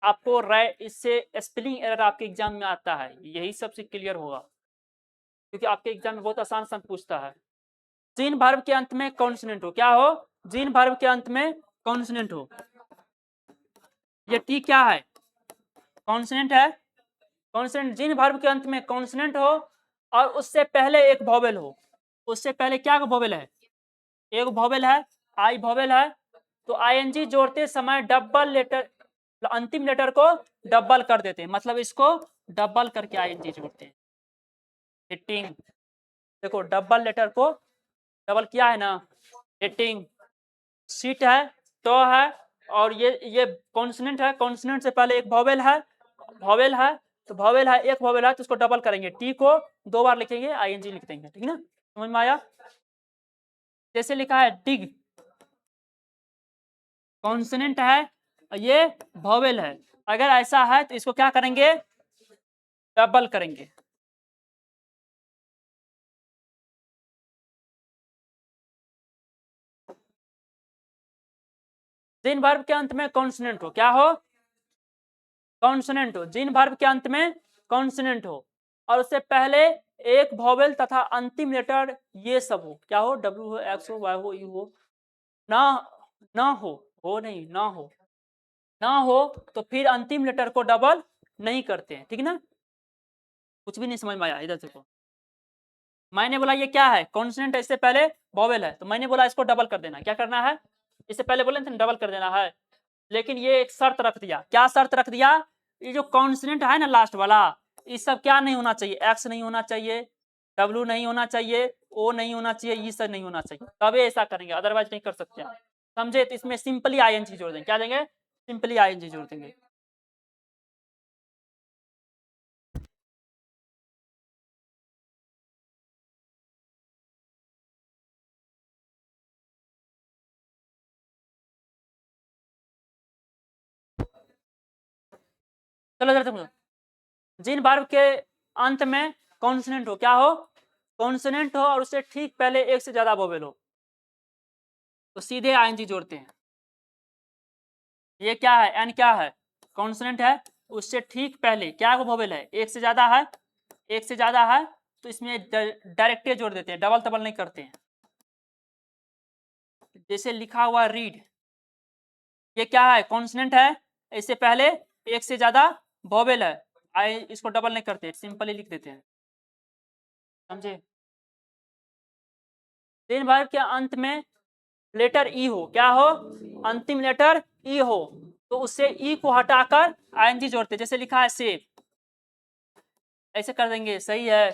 आपको राइट, इससे स्पेलिंग एरर आपके एग्जाम में आता है, यही सबसे क्लियर होगा, क्योंकि आपके एग्जाम में बहुत आसान सा पूछता है। जिन वर्ब के अंत में कॉन्सोनेंट हो, क्या हो? जिन वर्ब के अंत में कॉन्सोनेंट हो। ये टी क्या है? कॉन्सोनेंट है। कॉन्सोनेंट, जिन वर्ब के अंत में कॉन्सोनेंट हो और उससे पहले एक वोवेल हो। उससे पहले क्या वोवेल है? एक वोवेल है, आई वोवेल है, तो आईएनजी जोड़ते समय डबल लेटर, अंतिम लेटर को डबल कर देते हैं, मतलब इसको डबल करके आईएनजी जोड़ते हैं। हिटिंग, देखो डबल लेटर को डबल किया है ना, हिटिंग। सीट है, तो है, और ये कॉन्सोनेंट है, कॉन्सोनेंट से पहले एक वोवेल है, वोवेल है, तो वोवेल है, एक वोवेल है तो उसको डबल करेंगे, टी को दो बार लिखेंगे, आईएनजी लिख देंगे, ठीक ना। समझ में आया? जैसे लिखा है डिग, कॉन्सोनेंट है, ये वोवेल है, अगर ऐसा है तो इसको क्या करेंगे? डबल करेंगे। जिन वर्ब के अंत में कॉन्सोनेंट हो, क्या हो? कॉन्सोनेंट हो। जिन वर्ब के अंत में कॉन्सोनेंट हो और उससे पहले एक वोवेल तथा अंतिम लेटर ये सब हो, क्या हो? डब्ल्यू हो, एक्स हो, वाई हो, यू हो, ना ना हो, हो नहीं, ना हो, ना हो तो फिर अंतिम लेटर को डबल नहीं करते हैं, ठीक है ना। कुछ भी नहीं समझ में आया, इधर देखो। मैंने बोला ये क्या है, कॉन्सोनेंट है, इससे पहले वोवेल है, तो मैंने बोला इसको डबल कर देना। क्या करना है, इससे पहले बोले थे डबल कर देना है, लेकिन ये एक शर्त रख दिया। क्या शर्त रख दिया, ये जो कॉन्सोनेंट है ना लास्ट वाला, ये सब क्या नहीं होना चाहिए, एक्स नहीं होना चाहिए, डब्ल्यू नहीं होना चाहिए, ओ नहीं होना चाहिए, ये सब नहीं होना चाहिए, तभी ऐसा करेंगे, अदरवाइज नहीं कर सकते हैं। समझे, तो इसमें सिंपली आईएनजी जोड़ देंगे। क्या देंगे, सिंपली आईएनजी जोड़ देंगे। चलो जरा तुम, जिन वर्ब के अंत में कॉन्सोनेंट हो, क्या हो, कॉन्सोनेंट हो और उससे ठीक पहले एक से ज्यादा वोवेल हो, तो सीधे आईएनजी जोड़ते हैं। ये क्या है, एन क्या है, कॉन्सोनेंट है, उससे ठीक पहले क्या वोवेल है, एक से ज्यादा है, एक से ज्यादा है, तो इसमें डायरेक्ट जोड़ देते हैं, डबल तबल नहीं करते हैं। जैसे लिखा हुआ रीड, ये क्या है, कॉन्सोनेंट है, इससे पहले एक से ज्यादा वोवेल है, आई इसको डबल नहीं करते, सिंपली लिख देते हैं। समझे, दिन भर के अंत में लेटर ई हो, क्या हो, अंतिम लेटर ई हो, तो उससे ई को हटाकर आईएनजी जोड़ते, जैसे लिखा है सेव, ऐसे कर देंगे। सही है,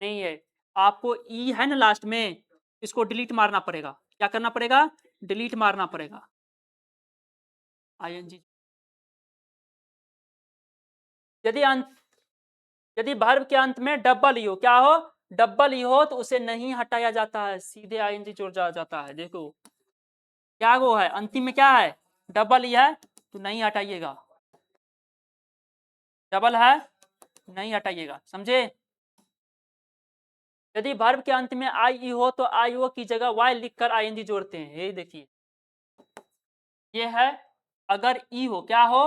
नहीं है, आपको ई है ना लास्ट में, इसको डिलीट मारना पड़ेगा। क्या करना पड़ेगा, डिलीट मारना पड़ेगा, आईएनजी। यदि अंत, यदि वर्ब के अंत में डबल ई हो, क्या हो, डबल ई हो, तो उसे नहीं हटाया जाता है, सीधे आईएनजी जोड़ जाता है। देखो क्या वो है, अंतिम में क्या है, डबल ई है, तो नहीं हटाइएगा, डबल है नहीं हटाइएगा। समझे, यदि वर्ब के अंत में आई ई हो, तो आई ओ की जगह वाई लिखकर आईएनजी जोड़ते हैं। ये देखिए, ये है, अगर ई हो, क्या हो,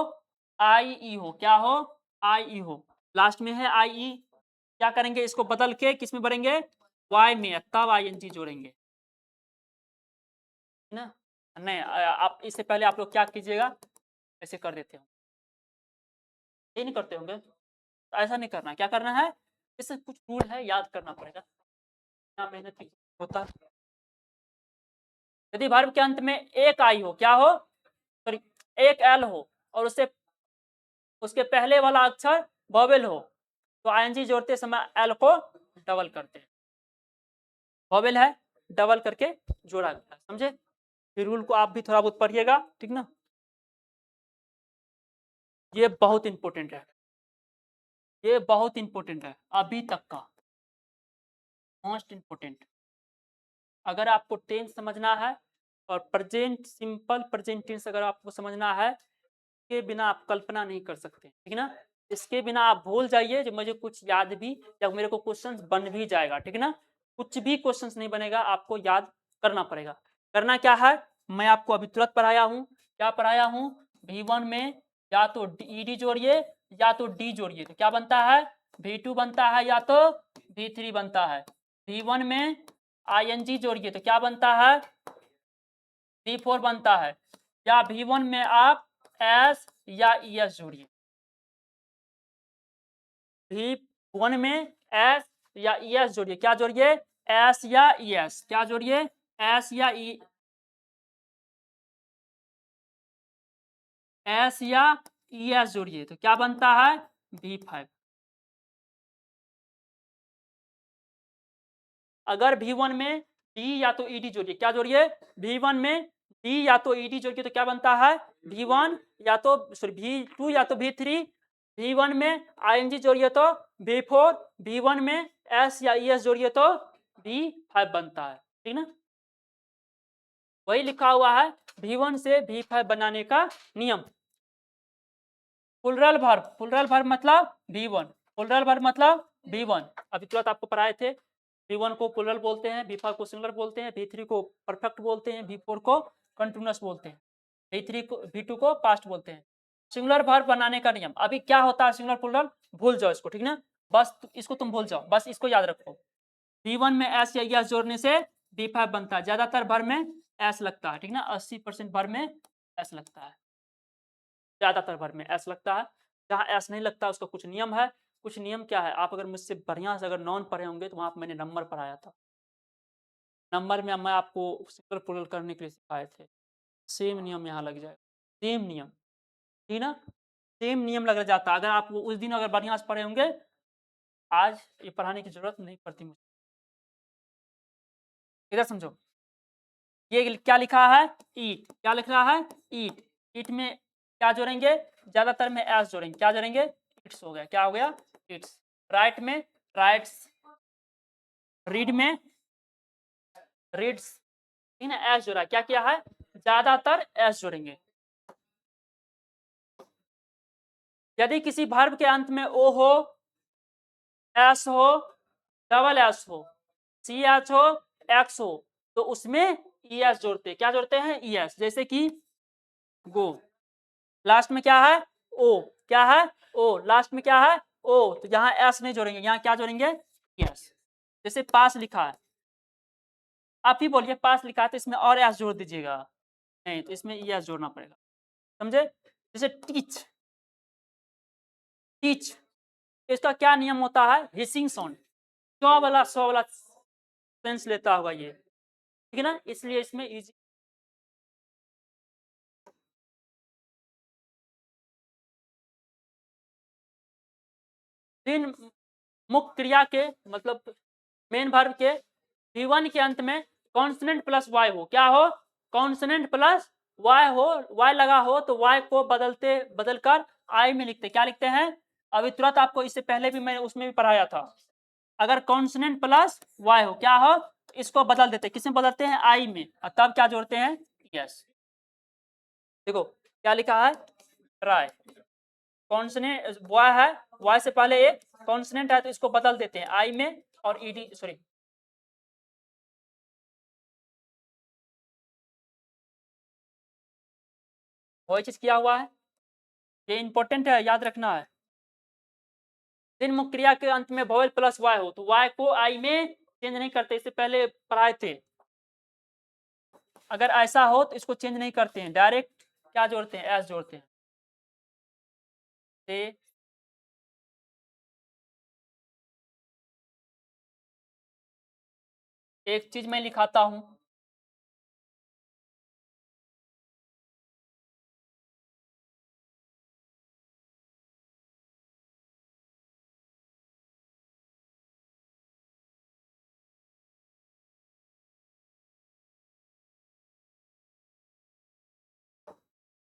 आई ई हो, क्या हो, आई ई हो, लास्ट में है आई ई, क्या करेंगे, इसको बदल के किस में भरेंगे, वाई में, तब आईएनजी जोड़ेंगे ना। नहीं आप इससे पहले आप लोग क्या कीजिएगा, ऐसे कर देते हो, ये नहीं करते होंगे, तो ऐसा नहीं करना। क्या करना है, इससे कुछ रूल है, याद करना पड़ेगा, इतना मेहनत भी होता है। यदि वर्ब के अंत में एक आई हो, क्या हो, सॉरी एक एल हो, और उससे उसके पहले वाला अक्षर वोवेल हो, तो आईएनजी जोड़ते समय एल को डबल करते हैं, वोवेल है, डबल करके जोड़ा गया। समझे, फिर रूल को आप भी थोड़ा बहुत पढ़िएगा, ठीक ना। ये बहुत इंपॉर्टेंट है, ये बहुत इंपॉर्टेंट है, अभी तक का मोस्ट इंपॉर्टेंट। अगर आपको टेंस समझना है और प्रेजेंट सिंपल प्रेजेंट टेंस अगर आपको समझना है, के बिना आप कल्पना नहीं कर सकते, ठीक है ना। इसके बिना आप भूल जाइए, जो मुझे कुछ याद भी, या मेरे को क्वेश्चंस बन भी जाएगा, ठीक है ना। कुछ भी क्वेश्चंस नहीं बनेगा, आपको याद करना पड़ेगा। करना क्या है, मैं आपको अभी तुरंत पढ़ाया हूँ, क्या पढ़ाया हूँ, V1 में या तो ईडी जोड़िए या तो डी जोड़िए, तो क्या बनता है, V2 बनता है या तो V3 बनता है। V1 में आईएनजी जोड़िए तो क्या बनता है, V4 बनता है, या V1 में आप एस या ES जोड़िए, V1 में एस या ES जोड़िए, क्या जोड़िए, एस या ES, क्या जोड़िए, एस या एस या ES जोड़िए, तो क्या बनता है, V5। अगर V1 में डी या तो ईडी जोड़िए, क्या जोड़िए, V1 में डी या तो ईडी जोड़िए, तो क्या बनता है, V1 या तो सॉरी V2 या तो V3, V1 में आईएनजी जोड़िए तो V4, V1 में एस या ES जोड़िए तो V5 बनता है, ठीक ना। वही लिखा हुआ है V1 से V5 बनाने का नियम। प्लुरल वर्ब मतलब V1, प्लुरल वर्ब मतलब V1, अभी तुरंत आपको पढ़ाए थे। V1 को प्लुरल बोलते हैं, V5 को सिंगुलर बोलते हैं, V3 को परफेक्ट बोलते हैं, V4 को कंटिन्यूअस बोलते हैं, V3 को V2 को पास्ट बोलते हैं। सिंगुलर वर्ब बनाने का नियम, अभी क्या होता है सिंगुलर प्लुरल, भूल जाओ इसको, ठीक ना, बस इसको तुम भूल जाओ, बस इसको याद रखो। V1 में एस या ES जोड़ने से V5 बनता है, ज्यादातर वर्ब में एस लगता है, ठीक ना, 80% वर्ब में एस लगता है, ज्यादातर वर्ब में एस लगता है। जहाँ एस नहीं लगता उसका कुछ नियम है। कुछ नियम क्या है, आप अगर मुझसे बढ़िया से अगर नॉन पढ़े होंगे तो वहां पर मैंने नंबर पढ़ाया था। नंबर में मैं आपको सिंगल प्लूरल करने के लिए सिखाए थे। सेम नियम यहाँ लग जाएगा, सेम नियम, ठीक ना, सेम नियम लग जाता। अगर आप उस दिन अगर बढ़िया से पढ़े होंगे, आज ये पढ़ाने की जरूरत नहीं पड़ती मुझे। इधर समझो, ये क्या लिखा है, ईट, क्या लिख रहा है, ईट। ईट में क्या जोड़ेंगे, ज्यादातर में एस जोड़ेंगे, क्या जोड़ेंगे, इट्स हो गया, क्या हो गया, इट्स। राइट में राइट्स, रीड में रीड्स, ठीक है, एस जोड़ा, क्या किया है, ज्यादातर एस जोड़ेंगे। यदि किसी वर्ब के अंत में ओ हो, एस हो, डबल एस हो, सी एच हो, एक्स हो, तो उसमें ई एस जोड़ते, क्या जोड़ते हैं, ई एस। जैसे कि गो, लास्ट में क्या है, ओ, क्या है, ओ, लास्ट में क्या है, ओ, तो यहाँ एस नहीं जोड़ेंगे, यहाँ क्या जोड़ेंगे, यस। जैसे पास लिखा है, आप ही बोलिए पास लिखा है तो इसमें और एस जोड़ दीजिएगा, नहीं तो इसमें एस जोड़ना पड़ेगा, समझे। जैसे टीच, टीच, इसका क्या नियम होता है, हिसिंग साउंड, 100 वाला सेंस लेता होगा ये, ठीक है ना, इसलिए इसमें इजी। तीन मुख्य क्रिया के मतलब मेन वर्ब के V1 के अंत में कॉन्सोनेंट प्लस वाई हो, क्या हो, कॉन्सोनेंट प्लस वाई हो, वाई लगा हो तो वाई को बदलकर आई में लिखते, क्या लिखते हैं, अभी तुरंत आपको इससे पहले भी मैंने उसमें भी पढ़ाया था। अगर कॉन्सोनेंट प्लस वाई हो, क्या हो, तो इसको बदल देते, किसमें बदलते हैं, आई में, और तब क्या जोड़ते हैं, यस। देखो क्या लिखा है, ट्राई, कॉन्सोनेंट वाई है, वाई से पहले एक कॉन्सोनेंट है तो इसको बदल देते हैं आई में, और ईडी, सॉरी, वही चीज किया हुआ है, ये इंपॉर्टेंट है, याद रखना है। तीन मुख्य क्रिया के अंत में वोवेल प्लस वाई हो तो वाई को आई में चेंज नहीं करते, इससे पहले पढ़ाए थे। अगर ऐसा हो तो इसको चेंज नहीं करते हैं, डायरेक्ट क्या जोड़ते हैं, एस जोड़ते हैं। एक चीज मैं लिखाता हूं,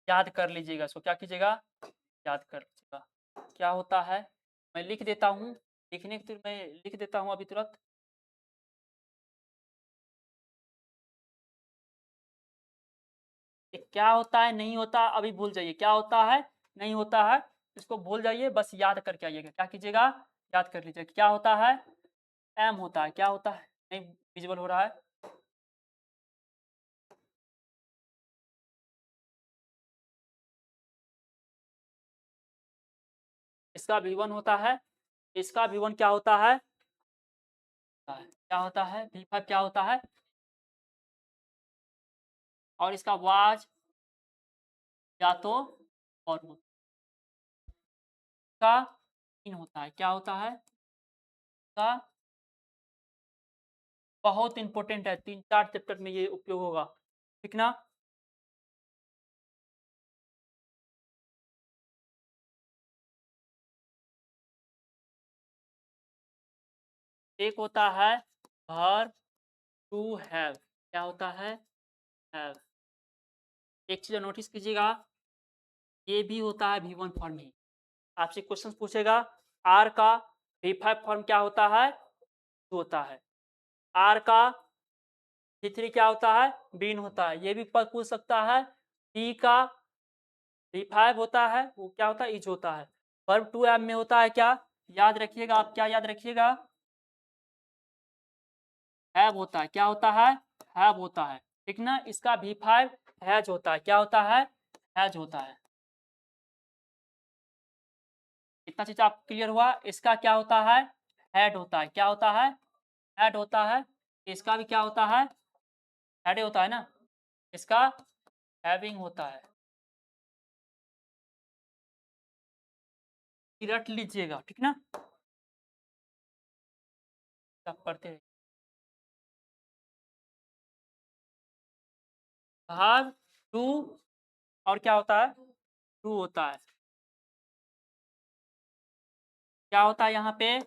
याद कर लीजिएगा इसको, क्या कीजिएगा, याद कर लीजिएगा। क्या होता है, मैं लिख देता हूँ, लिखने के मैं लिख देता हूँ अभी तुरंत। क्या होता है, नहीं होता, अभी भूल जाइए, क्या होता है, नहीं होता है, इसको भूल जाइए, बस याद करके आइएगा, क्या कीजिएगा, याद कर लीजिएगा। क्या होता है, एम होता है, क्या होता है, नहीं विजिबल हो रहा है, इसका V1 होता है, इसका V1 क्या होता है, क्या होता है, V5 क्या होता है, और इसका वाज या तो और का इन होता है, क्या होता है, का बहुत इंपॉर्टेंट है, 3-4 चैप्टर में ये उपयोग होगा, ठीक ना। एक होता है verb टू हैव, क्या होता है, हैव। एक चीज नोटिस कीजिएगा, ये भी होता है V1 फॉर्म ही। आपसे क्वेश्चन पूछेगा, आर का V5 फॉर्म क्या होता है, होता है, आर का V3 क्या होता है, बीन होता है, ये भी पूछ सकता है। टी का V5 होता है, वो क्या होता है, इज होता है। वर्ब टू एम में होता है क्या, याद रखिएगा आप, क्या याद रखिएगा, हैव होता है, क्या होता है, हैव होता है, ठीक ना। इसका V5 हैज होता है, क्या होता है, हैज होता है। इतना चीज आप क्लियर हुआ। इसका क्या होता है, हैड होता है, क्या होता है, हैड होता है। इसका भी क्या होता है, हैड होता है ना। इसका हैविंग होता है, रट लीजिएगा, ठीक ना, आप पढ़ते रहिए। भाग टू, और क्या होता है, टू होता है, क्या होता है यहाँ पे,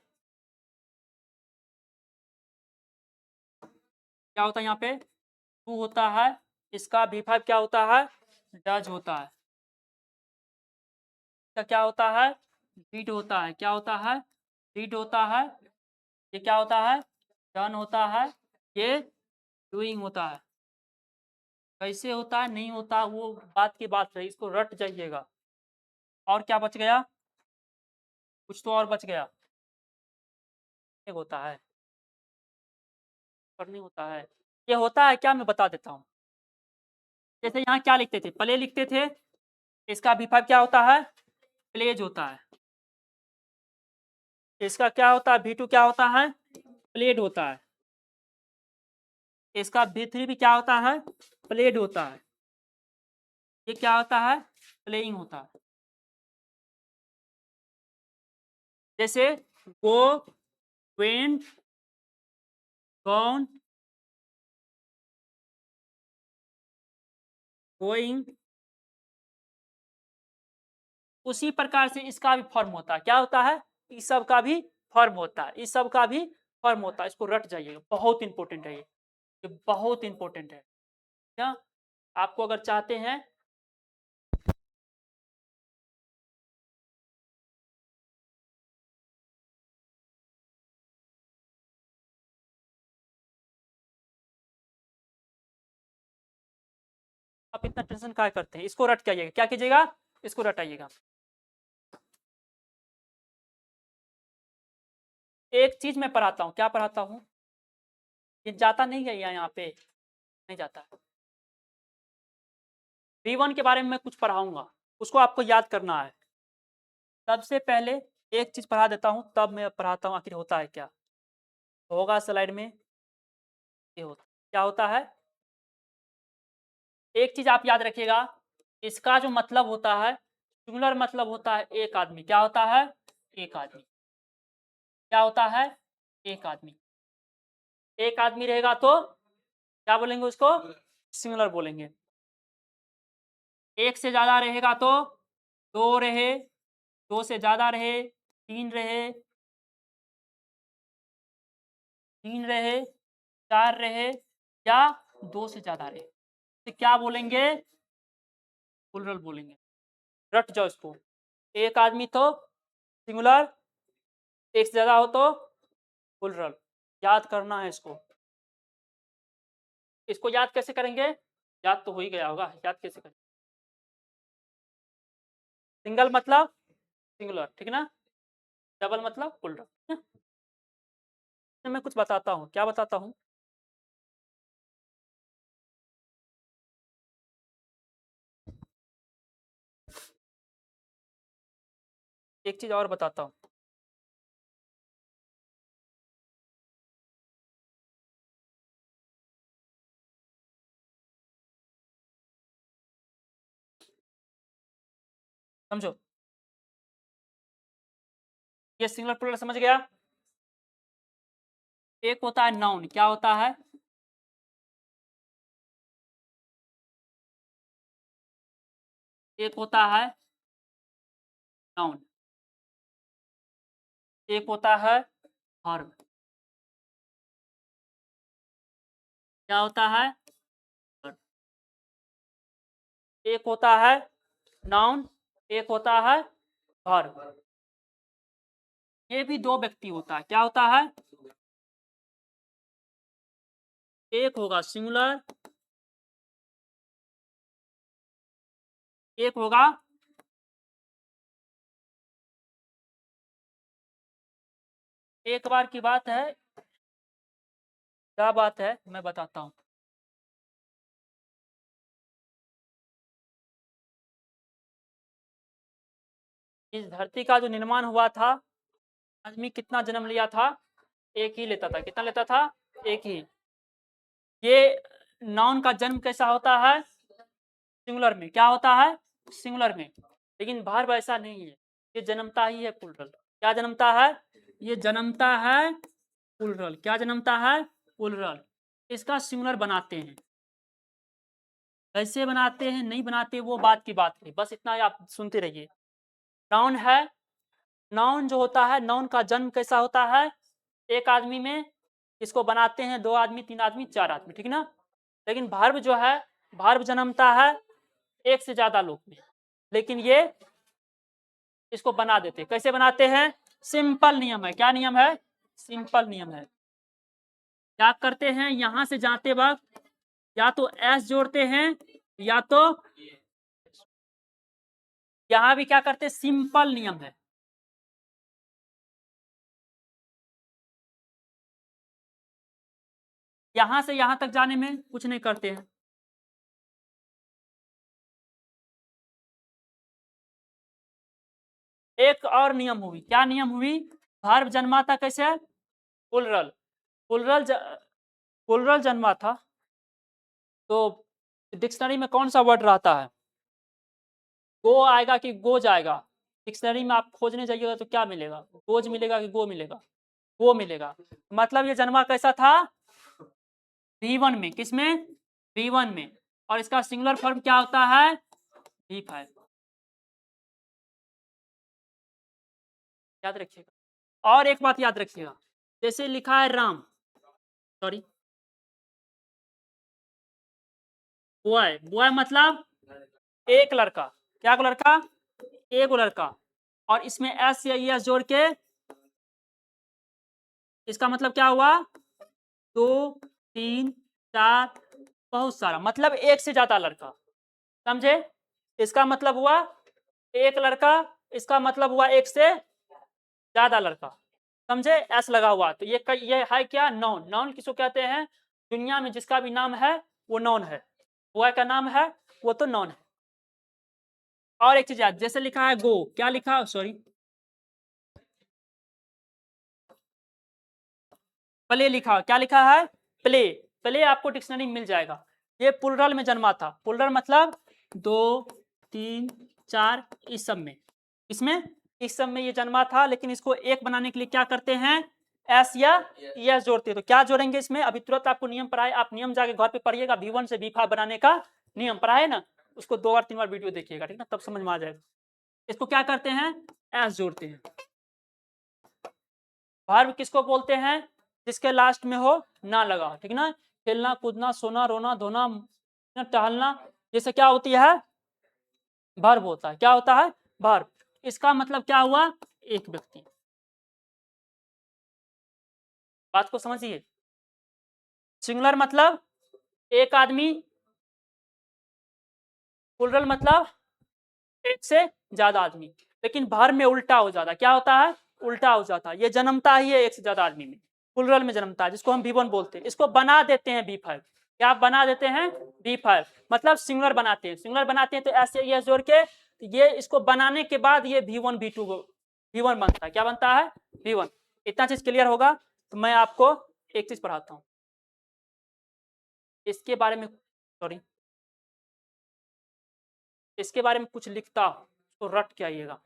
क्या होता है यहाँ पे, टू होता है, इसका V5 क्या होता है, डज होता है, इसका क्या होता है, डीड होता है, क्या होता है, डीड होता है, ये क्या होता है, डन होता है, ये डूइंग होता है। कैसे होता है नहीं होता वो बात की बात है, इसको रट जाइएगा। और क्या बच गया, कुछ तो और बच गया, एक होता है, पर नहीं होता है, ये होता है क्या, मैं बता देता हूँ। जैसे यहाँ क्या लिखते थे, प्ले लिखते थे, इसका V5 क्या होता है, प्लेज होता है, इसका क्या होता है, V2 क्या होता है, प्लेड होता है, इसका V3 भी क्या होता है, प्लेड होता है, ये क्या होता है, प्लेइंग होता है। जैसे गो, वेंट, गॉन, गोइंग, उसी प्रकार से इसका भी फॉर्म होता है, क्या होता है, इस सब का भी फॉर्म होता है, इस सब का भी फॉर्म होता है, इसको रट जाइएगा, बहुत इंपॉर्टेंट है ये बहुत इंपॉर्टेंट है। क्या आपको अगर चाहते हैं, आप इतना टेंशन क्या करते हैं, इसको रट जाइएगा, क्या कीजिएगा, इसको रटाइएगा। एक चीज मैं पढ़ाता हूँ, क्या पढ़ाता हूँ, ये जाता नहीं है यहाँ पे, नहीं जाता। V1 के बारे में मैं कुछ पढ़ाऊंगा, उसको आपको याद करना है। सबसे पहले एक चीज पढ़ा देता हूँ, तब मैं पढ़ाता हूँ आखिर होता है क्या, होगा स्लाइड में, ये होता क्या होता है। एक चीज आप याद रखिएगा, इसका जो मतलब होता है, सिंगुलर मतलब होता है एक आदमी, क्या होता है, एक आदमी, क्या होता है, एक आदमी, एक आदमी रहेगा तो क्या बोलेंगे उसको, सिंगुलर बोलेंगे। एक से ज्यादा रहेगा तो दो रहे, दो से ज्यादा रहे, तीन रहे, तीन रहे, चार रहे, या दो से ज्यादा रहे, तो क्या बोलेंगे, प्लुरल बोलेंगे। रट जाओ इसको, एक आदमी तो सिंगुलर, एक से ज्यादा हो तो प्लुरल, याद करना है इसको। इसको याद कैसे करेंगे, याद तो हो ही गया होगा, याद कैसे करेंगे, सिंगल मतलब सिंगुलर, ठीक ना, डबल मतलब प्लुरल। मैं कुछ बताता हूँ, क्या बताता हूँ, एक चीज और बताता हूँ। समझो, ये सिंगुलर प्लुरल समझ गया। एक होता है नाउन, क्या होता है, एक होता है नाउन, एक होता है वर्ब, क्या होता है, एक होता है नाउन, एक होता है वर्ब, ये भी दो व्यक्ति होता है, क्या होता है, एक होगा सिंगुलर, एक होगा, एक बार की बात है, क्या बात है मैं बताता हूँ। इस धरती का जो निर्माण हुआ था, आदमी कितना जन्म लिया था, एक ही लेता था, कितना लेता था, एक ही। ये नाउन का जन्म कैसा होता है, सिंगुलर में, क्या होता है, सिंगुलर में, लेकिन वर्ब ऐसा नहीं है, ये जन्मता ही है प्लूरल। क्या जन्मता है? ये जन्मता है प्लूरल। क्या जन्मता है? प्लूरल। इसका सिंगुलर बनाते हैं। कैसे बनाते हैं नहीं बनाते वो बात की बात है, बस इतना ही आप सुनते रहिए। नाउन है, नाउन जो होता है, नाउन का जन्म कैसा होता है? एक आदमी में। इसको बनाते हैं 2 आदमी, 3 आदमी, 4 आदमी, ठीक ना। लेकिन वर्ब जो है, वर्ब जन्मता है एक से ज्यादा लोग में, लेकिन ये इसको बना देते हैं। कैसे बनाते हैं? सिंपल नियम है। क्या नियम है? सिंपल नियम है। क्या करते हैं? यहां से जाते वक्त या तो एस जोड़ते हैं या तो यहां भी क्या करते हैं? सिंपल नियम है। यहां से यहां तक जाने में कुछ नहीं करते हैं। एक और नियम हुई। क्या नियम हुई? वर्ब जन्मा था कैसे? प्लुरल। प्लुरल प्लुरल जन्मा था तो डिक्शनरी में कौन सा वर्ड रहता है? गो आएगा कि गो जाएगा? डिक्शनरी में आप खोजने जाइएगा तो क्या मिलेगा? गोज मिलेगा कि गो मिलेगा? गो मिलेगा। मतलब ये जन्मा कैसा था? V1 में। किसमें? V1 में। और इसका सिंगुलर फॉर्म क्या होता है? V5। याद रखिएगा। और एक बात याद रखिएगा, जैसे लिखा है राम, सॉरी, बॉय। बॉय मतलब एक लड़का। क्या लड़का? एक लड़का। और इसमें एस या एस जोड़ के इसका मतलब क्या हुआ? 2, 3, 4, बहुत सारा, मतलब एक से ज्यादा लड़का। समझे? इसका मतलब हुआ एक लड़का, इसका मतलब हुआ एक से ज्यादा लड़का। समझे? एस लगा हुआ तो ये है क्या? नॉन। नॉन किसको कहते हैं? दुनिया में जिसका भी नाम है वो नॉन है। बॉय का नाम है वो तो नॉन है। और एक चीज याद, जैसे लिखा है गो, क्या लिखा? सॉरी, प्ले लिखा। क्या लिखा है? प्ले। प्ले आपको डिक्शनरी में मिल जाएगा। ये प्लुरल में जन्मा था। प्लुरल मतलब 2, 3, 4, इस सब में। इसमें इस सब में ये जन्मा था, लेकिन इसको एक बनाने के लिए क्या करते हैं? एस या एस जोड़ते हैं। तो क्या जोड़ेंगे इसमें? अभी तुरंत आपको नियम पढ़ाए, आप नियम जाके घर पे पढ़िएगा। V1 से V5 बनाने का नियम पढ़ाए ना, उसको 2 बार 3 बार वीडियो देखिएगा, ठीक ना, तब समझ में आ जाएगा। इसको क्या करते हैं? एस जोड़ते हैं। वर्ब किसको बोलते हैं? जिसके लास्ट में हो ना लगा, ठीक ना। खेलना, कूदना, सोना, रोना, धोना, टहलना, जैसे क्या होती है? वर्ब होता है। क्या होता है? वर्ब। इसका मतलब क्या हुआ? एक व्यक्ति। बात को समझिए। सिंगुलर मतलब एक आदमी, प्लुरल मतलब एक से ज्यादा आदमी। लेकिन वर्ब में उल्टा हो जाता है। क्या होता है? उल्टा हो जाता है। ये जन्मता ही है एक से ज्यादा आदमी में, प्लुरल में जन्मता है, जिसको हम V1 बोलते हैं। इसको बना देते हैं V5। क्या बना देते हैं? V5 मतलब सिंगुलर बनाते हैं। सिंगुलर बनाते हैं तो ऐसे ये जोड़ के, ये इसको बनाने के बाद ये V1 V2 V1 बनता है। क्या बनता है? V1। इतना चीज क्लियर होगा तो मैं आपको एक चीज पढ़ाता हूँ इसके बारे में, सॉरी, इसके बारे में कुछ लिखता हूँ, उसको रट के आइएगा।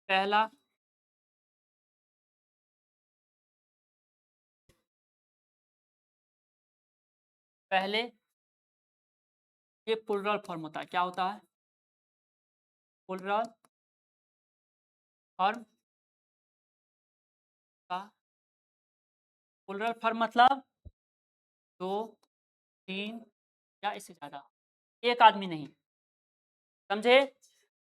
पहला, पहले ये प्लुरल फॉर्म होता है। क्या होता है? प्लुरल फॉर्म का। प्लुरल फॉर्म मतलब 2, 3 या इससे ज्यादा, एक आदमी नहीं। समझे?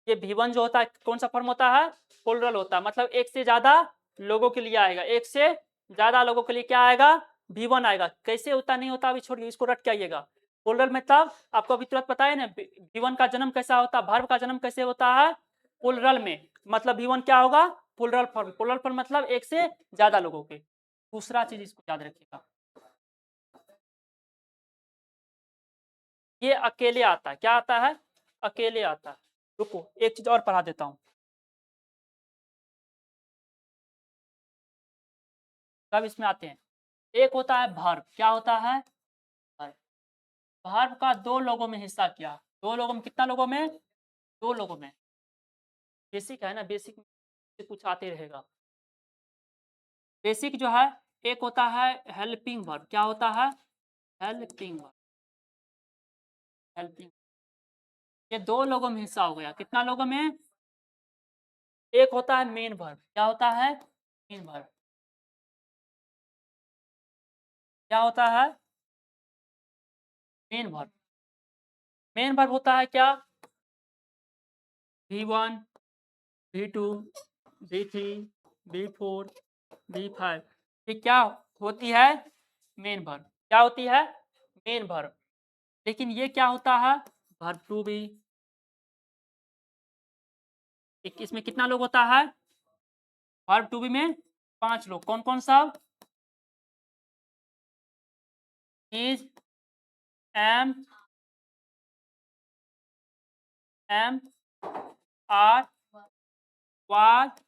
ये V1 जो होता है कौन सा फॉर्म होता है? प्लुरल होता है। मतलब एक से ज्यादा लोगों के लिए आएगा। एक से ज्यादा लोगों के लिए क्या आएगा? V1 आएगा। कैसे होता नहीं होता अभी छोड़िए, इसको रट के आइएगा। प्लुरल में तब आपको अभी तुरंत पता है ना V1 का जन्म कैसा होता है, वर्ब का जन्म कैसे होता है? प्लुरल में। मतलब V1 क्या होगा? Plural form. प्लुरल फॉर्म मतलब एक से ज्यादा लोगों के। दूसरा चीज इसको याद रखिएगा, ये अकेले आता है। क्या आता है? अकेले आता है। रुको एक चीज और पढ़ा देता हूँ। कब इसमें आते हैं? एक होता है वर्ब। क्या होता है? वर्ब। वर्ब का 2 लोगों में हिस्सा किया। 2 लोगों में, कितना लोगों में? 2 लोगों में। बेसिक है ना, बेसिक से कुछ आते रहेगा। बेसिक जो है, एक होता है हेल्पिंग वर्ब। क्या होता है? Helping verb. हेल्पिंग, ये 2 लोगों में हिस्सा हो गया। कितना लोगों में? एक होता है मेन वर्ब। क्या होता है? Main verb. क्या होता है? Main verb. मेन वर्ब होता है क्या? V1, V2, V3, V4, V5। ये क्या होती है? Main verb. क्या होती है? Main verb. लेकिन ये क्या होता है? Verb to be. इसमें कितना लोग होता है? वर्ब टू बी में 5 लोग। कौन कौन सा? Is, am, are, was,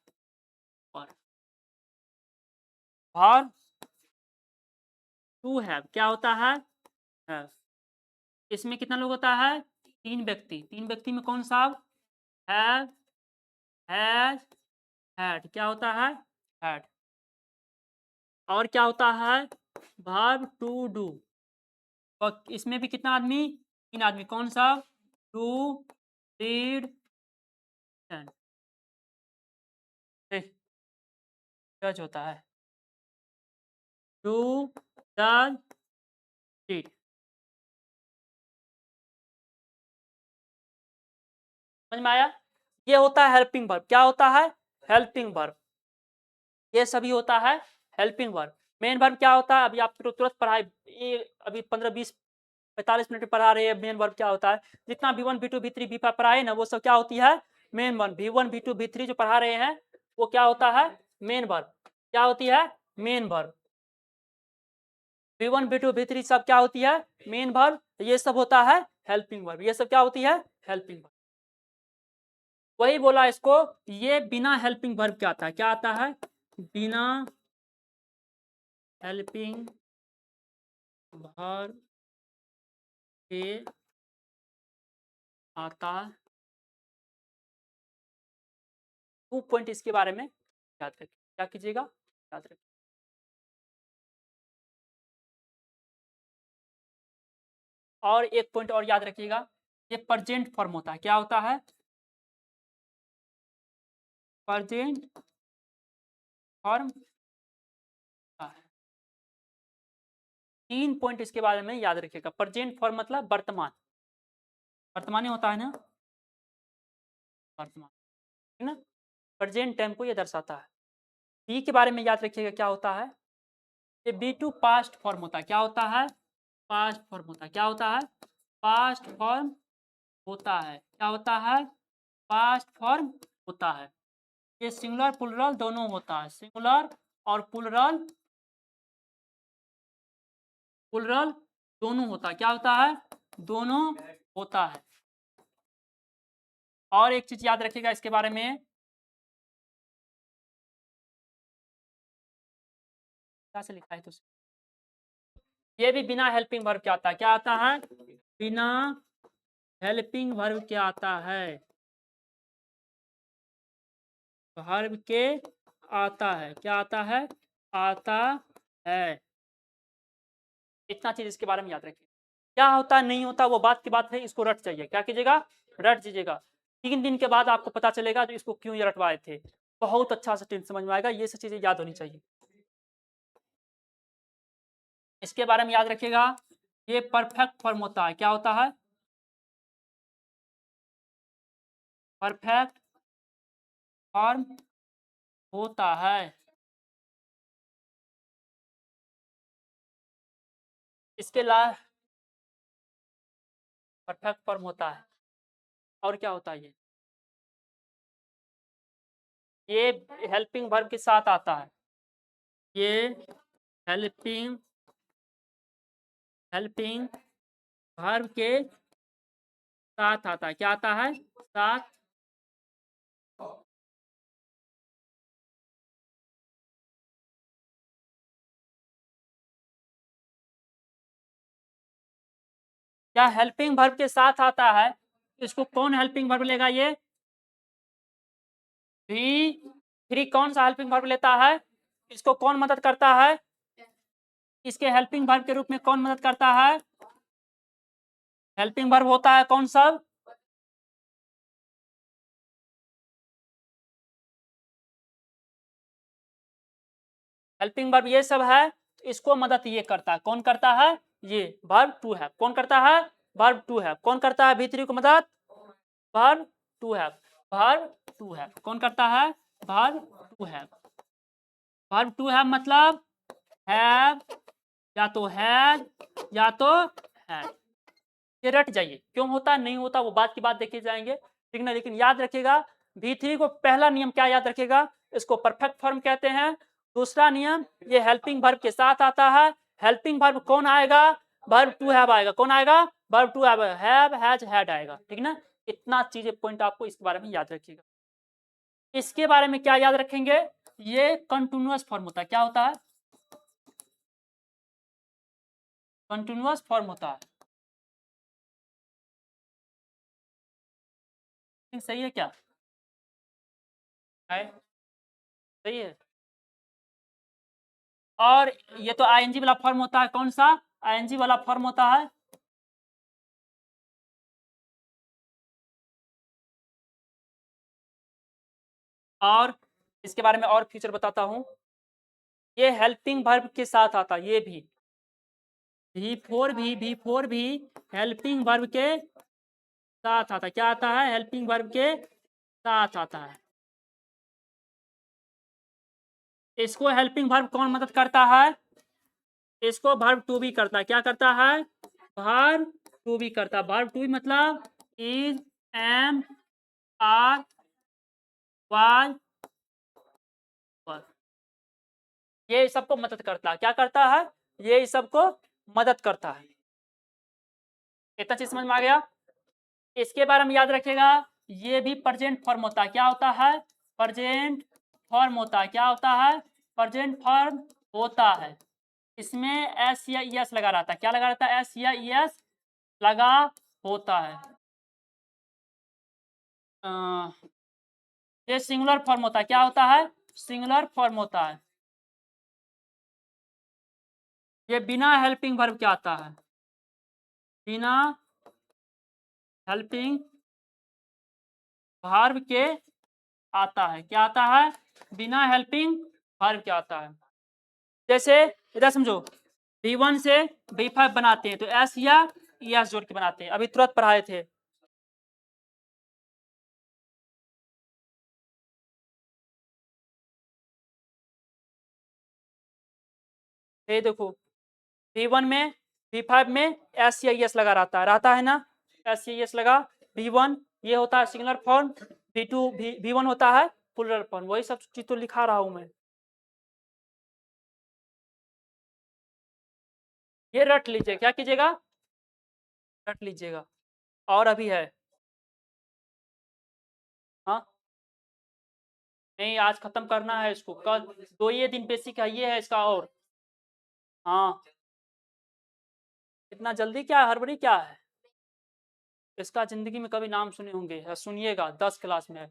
were. Verb to have क्या होता है? हैव। इसमें कितना लोग होता है? 3 व्यक्ति। 3 व्यक्ति में कौन सा? Have, has, had. क्या होता है? हैड। और क्या होता है? Verb to do. और इसमें भी कितना आदमी? 3 आदमी। कौन सा? Do, did, send. जज होता है। Do, does, did. समझ में आया? ये होता है हेल्पिंग वर्ब। क्या होता है? Helping verb. ये सभी होता है हेल्पिंग वर्ब। मेन वर्ब क्या होता है? अभी आप तुरंत पढ़ाए, ये अभी 15-20-45 मिनट में पढ़ा रहे हैं। मेन वर्ब क्या होता है? जितना V1, V2, V3, V5 पढ़ाए ना, वो सब क्या होती है? Main verb. V1, V2, V3 जो पढ़ा रहे हैं, वो क्या होता है? Main verb. क्या होती है? Main verb. V1, V2, V3 सब क्या होती है? Main verb. ये सब होता है हेल्पिंग वर्ब। ये सब क्या होती है? Helping verb. वही बोला इसको, ये बिना हेल्पिंग वर्ब क्या आता है? क्या आता है? बिना हेल्पिंग वर्ब के आता। 2 पॉइंट इसके बारे में याद रखिए। क्या कीजिएगा? याद रखिए। और एक पॉइंट और याद रखिएगा, ये प्रेजेंट फॉर्म होता है। क्या होता है? Present form. 3 पॉइंट इसके बारे में याद रखिएगा। प्रेजेंट फॉर्म मतलब वर्तमान। वर्तमान ही होता है ना, वर्तमान, है ना। प्रेजेंट टाइम को ये दर्शाता है। बी के बारे में याद रखिएगा, क्या होता है? ये B2 पास्ट फॉर्म होता है। क्या होता है? पास्ट फॉर्म होता है। क्या होता है? पास्ट फॉर्म होता है। क्या होता है? पास्ट फॉर्म होता है। ये सिंगुलर प्लुरल दोनों होता है। सिंगुलर और प्लुरल, प्लुरल दोनों होता है। क्या होता है? दोनों होता है। और एक चीज याद रखिएगा इसके बारे में, क्या से लिखा है तो, ये भी बिना हेल्पिंग वर्ब क्या आता है? क्या आता है? बिना हेल्पिंग वर्ब क्या आता है? वर्ब के आता है। क्या आता है? आता है। इतना चीज इसके बारे में याद रखिए। क्या होता नहीं होता वो बात की बात है, इसको रट जाइए। क्या कीजिएगा? रट दीजिएगा। 3 दिन के बाद आपको पता चलेगा जो इसको क्यों ये रटवाए थे। बहुत अच्छा से समझ में आएगा। ये सब चीजें याद होनी चाहिए। इसके बारे में याद रखिएगा, ये परफेक्ट फॉर्म होता है। क्या होता है? परफेक्ट फॉर्म होता है। इसके अलावा परफेक्ट फॉर्म होता है। और क्या होता है? ये हेल्पिंग वर्ब के साथ आता है। ये हेल्पिंग हेल्पिंग वर्ब के साथ आता है। क्या आता है? साथ। क्या हेल्पिंग वर्ब के साथ आता है, इसको कौन हेल्पिंग वर्ब लेगा? ये V3 कौन सा हेल्पिंग वर्ब लेता है? इसको कौन मदद करता है? इसके हेल्पिंग वर्ब के रूप में कौन मदद करता है? हेल्पिंग वर्ब होता है कौन सा? हेल्पिंग वर्ब ये सब है, इसको मदद ये करता है। कौन करता है? ये वर्ब टू है। कौन करता है? वर्ब टू है। कौन करता है V3 को मदद? वर्ब टू है। वर्ब टू है। कौन करता है? वर्ब टू है। वर्ब टू है मतलब हैव, या तो हैज, या तो हैड। ये रट जाइए, क्यों होता नहीं होता वो बात की बात देखे जाएंगे, ठीक ना। लेकिन याद रखिएगा V3 को पहला नियम क्या याद रखिएगा, इसको परफेक्ट फॉर्म कहते हैं। दूसरा नियम, ये हेल्पिंग वर्ब के साथ आता है। हेल्पिंग वर्ब कौन आएगा? वर्ब टू हैव आएगा। कौन आएगा? Verb to have, has, had आएगा, ठीक ना। इतना चीजें पॉइंट आपको इसके बारे में याद रखिएगा। इसके बारे में क्या याद रखेंगे, ये कंटिन्यूअस फॉर्म होता है। क्या होता है? कंटिन्यूअस फॉर्म होता है। सही है क्या? है? सही है। और ये तो आईएनजी वाला फॉर्म होता है। कौन सा आईएनजी वाला फॉर्म होता है? और इसके बारे में और फीचर बताता हूं, ये हेल्पिंग वर्ब के साथ आता है। ये भी V4 भी हेल्पिंग वर्ब के साथ आता है। क्या आता है? हेल्पिंग वर्ब के साथ आता है। इसको हेल्पिंग वर्ब कौन मदद करता है? इसको वर्ब टू भी करता है। क्या करता है? वर्ब टू भी करता है। वर्ब टू भी मतलब इज, एम, आर, वाज, ये सबको मदद करता है। क्या करता है? ये सबको मदद करता है। इतना चीज समझ में आ गया। इसके बारे में याद रखिएगा, ये भी प्रेजेंट फॉर्म होता है। क्या होता है? प्रेजेंट फॉर्म होता है। क्या होता है? प्रेजेंट फॉर्म होता है। इसमें एस या एस लगा रहता है। क्या लगा रहता है? एस या एस लगा होता है। ये सिंगुलर फॉर्म होता है। क्या होता है? सिंगुलर फॉर्म होता है। ये बिना हेल्पिंग वर्ब के आता है। बिना हेल्पिंग वर्ब के आता है। क्या आता है? बिना हेल्पिंग वर्ब के आता है। जैसे इधर समझो, V1 से V5 बनाते हैं तो एस या एस जोड़ के बनाते हैं। अभी तुरंत पढ़ाए थे। ये देखो, V1 में V5 में एस या एस लगा रहता है ना। एस या एस लगा। V1 ये होता है सिंगुलर फॉर्म, V2 V1 होता है प्लूरल फॉर्म। वही सब चीज तो लिखा रहा हूं मैं। ये रट लीजिए। क्या कीजिएगा? रट लीजिएगा। और अभी है। हाँ, नहीं आज खत्म करना है इसको। कल दो ये दिन बेसिक है, ये है इसका। और हाँ, इतना जल्दी क्या है, हड़बड़ी क्या है? इसका जिंदगी में कभी नाम सुने होंगे या सुनिएगा 10 क्लास में।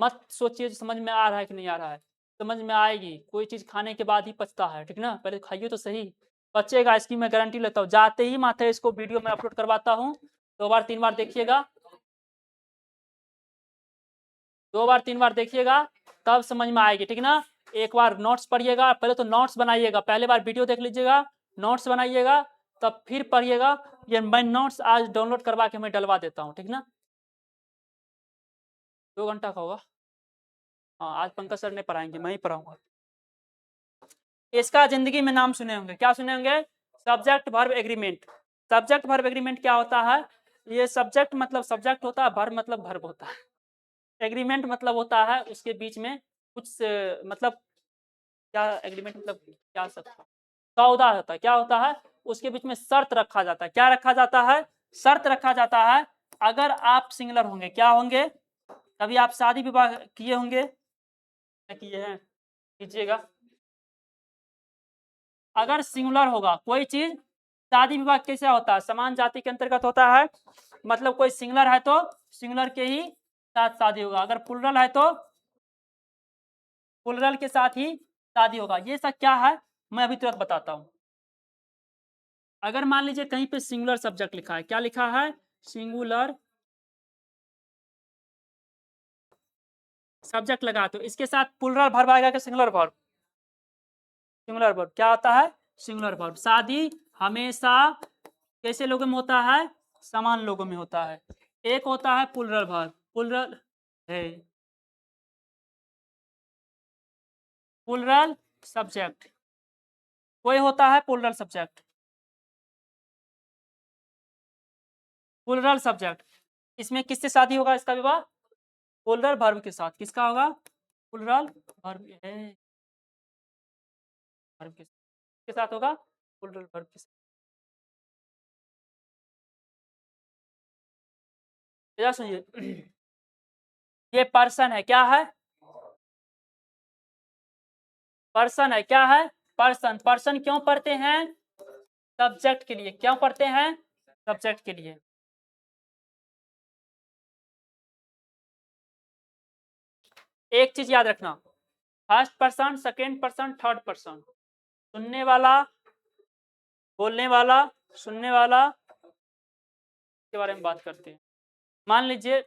मत सोचिए समझ में आ रहा है कि नहीं आ रहा है। समझ में आएगी। कोई चीज खाने के बाद ही पचता है, ठीक ना। पहले खाइए तो सही, पचेगा। इसकी मैं गारंटी लेता हूँ। जाते ही माथे इसको वीडियो में अपलोड करवाता हूँ। 2 बार 3 बार देखिएगा। 2 बार 3 बार देखिएगा, तब समझ में आएगी, ठीक ना। एक बार नोट्स पढ़िएगा। पहले तो नोट्स बनाइएगा। पहले बार वीडियो देख लीजिएगा, नोट्स बनाइएगा, तब फिर पढ़िएगा। ये मैं नोट्स आज डाउनलोड करवा के मैं डलवा देता हूँ, ठीक ना। 2 घंटा का होगा। हाँ, आज पंकज सर नहीं पढ़ाएंगे, मैं ही पढ़ाऊंगा। इसका जिंदगी में नाम सुने होंगे। क्या सुने होंगे? Subject verb agreement. Subject verb agreement क्या होता है? ये सब्जेक्ट मतलब सब्जेक्ट होता है, वर्ब मतलब वर्ब होता है। एग्रीमेंट मतलब होता है उसके बीच में कुछ मतलब, क्या एग्रीमेंट मतलब क्या सब सौदा होता है। क्या होता है? उसके बीच में शर्त रखा जाता है। क्या रखा जाता है? शर्त रखा जाता है। अगर आप सिंगुलर होंगे, क्या होंगे? कभी आप शादी विवाह किए होंगे? किए हैं? कीजिएगा। अगर सिंगुलर होगा कोई चीज, शादी विवाह कैसे होता है? समान जाति के अंतर्गत होता है, मतलब कोई सिंगुलर है तो सिंगुलर के ही साथ शादी होगा, अगर प्लुरल है तो प्लुरल के साथ ही शादी होगा। ये सब क्या है मैं अभी तुरंत बताता हूं। अगर मान लीजिए कहीं पे सिंगुलर सब्जेक्ट लिखा है, क्या लिखा है? सिंगुलर सब्जेक्ट लगा, तो इसके साथ प्लुरल वर्ब आएगा कि सिंगुलर वर्ब? Singular verb. क्या होता है? Singular verb. शादी हमेशा कैसे लोगों में होता है? समान लोगों में होता है। एक होता है प्लुरल वर्ब, प्लुरल है प्लुरल सब्जेक्ट, कोई होता है प्लुरल सब्जेक्ट, प्लुरल सब्जेक्ट। इसमें किससे शादी होगा? इसका विवाह प्लुरल वर्ब के साथ। किसका होगा? प्लुरल वर्ब है, वर्ब के साथ होगा, प्लुरल वर्ब के साथ। इधर सुनिए, ये पर्सन है, क्या है? पर्सन है, क्या है? पर्सन। पर्सन क्यों पढ़ते हैं? सब्जेक्ट के लिए। क्यों पढ़ते हैं? सब्जेक्ट के लिए। एक चीज याद रखना, first person, second person, third person, सुनने वाला, बोलने वाला, सुनने वाला के बारे में बात करते हैं। मान लीजिए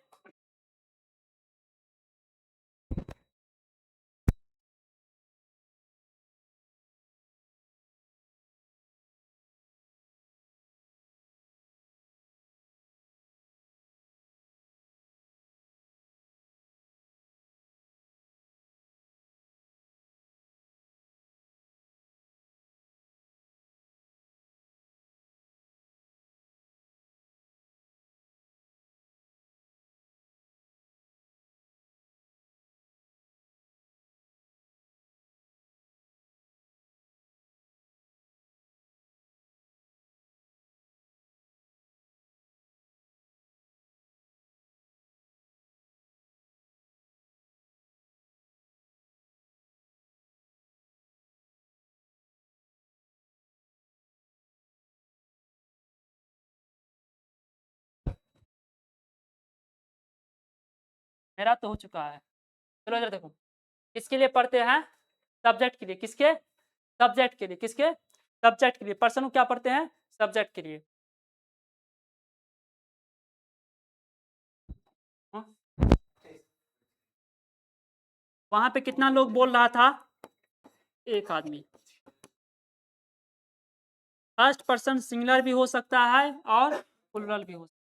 मेरा तो हो चुका है। चलो इधर देखो, किसके लिए पढ़ते हैं? सब्जेक्ट के लिए। किसके? सब्जेक्ट के लिए। किसके? सब्जेक्ट के लिए। पर्सन को क्या पढ़ते हैं? सब्जेक्ट के लिए। हाँ? वहां पे कितना लोग बोल रहा था? एक आदमी। फर्स्ट पर्सन सिंगुलर भी हो सकता है और प्लुरल भी हो सकता है।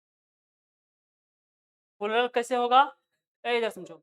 प्लुरल कैसे होगा? इधर समझो,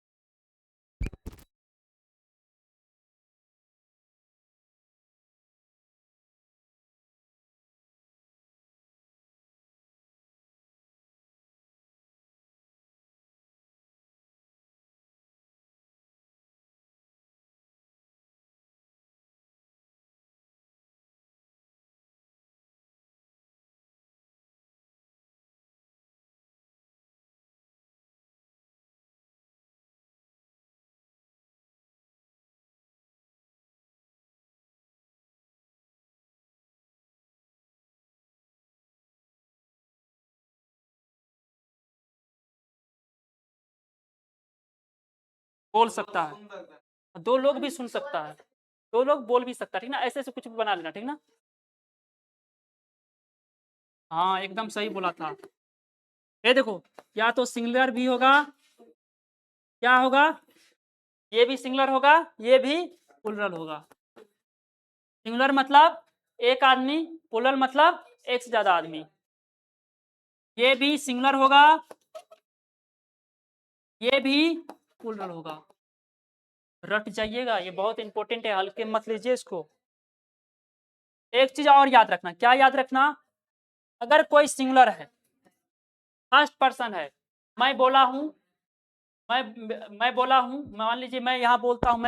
बोल सकता है, दो लोग भी सुन सकता है, दो लोग बोल भी सकता है, ठीक ना? ऐसे ऐसे कुछ भी बना लेना, ठीक ना? हाँ एकदम सही बोला था। ये देखो, या तो सिंगुलर भी होगा, क्या होगा? ये भी सिंगुलर होगा, ये भी प्लुरल होगा। सिंगुलर मतलब एक आदमी, प्लुरल मतलब एक से ज्यादा आदमी। ये भी सिंगुलर होगा, ये भी प्लुरल होगा। रट जाइएगा, ये बहुत इंपॉर्टेंट है, हल्के मत लीजिए इसको। एक चीज और याद रखना, क्या याद रखना? अगर कोई सिंगुलर है, फर्स्ट पर्सन है, मैं बोला हूं, मैं बोला हूं, मान लीजिए मैं यहाँ बोलता हूं,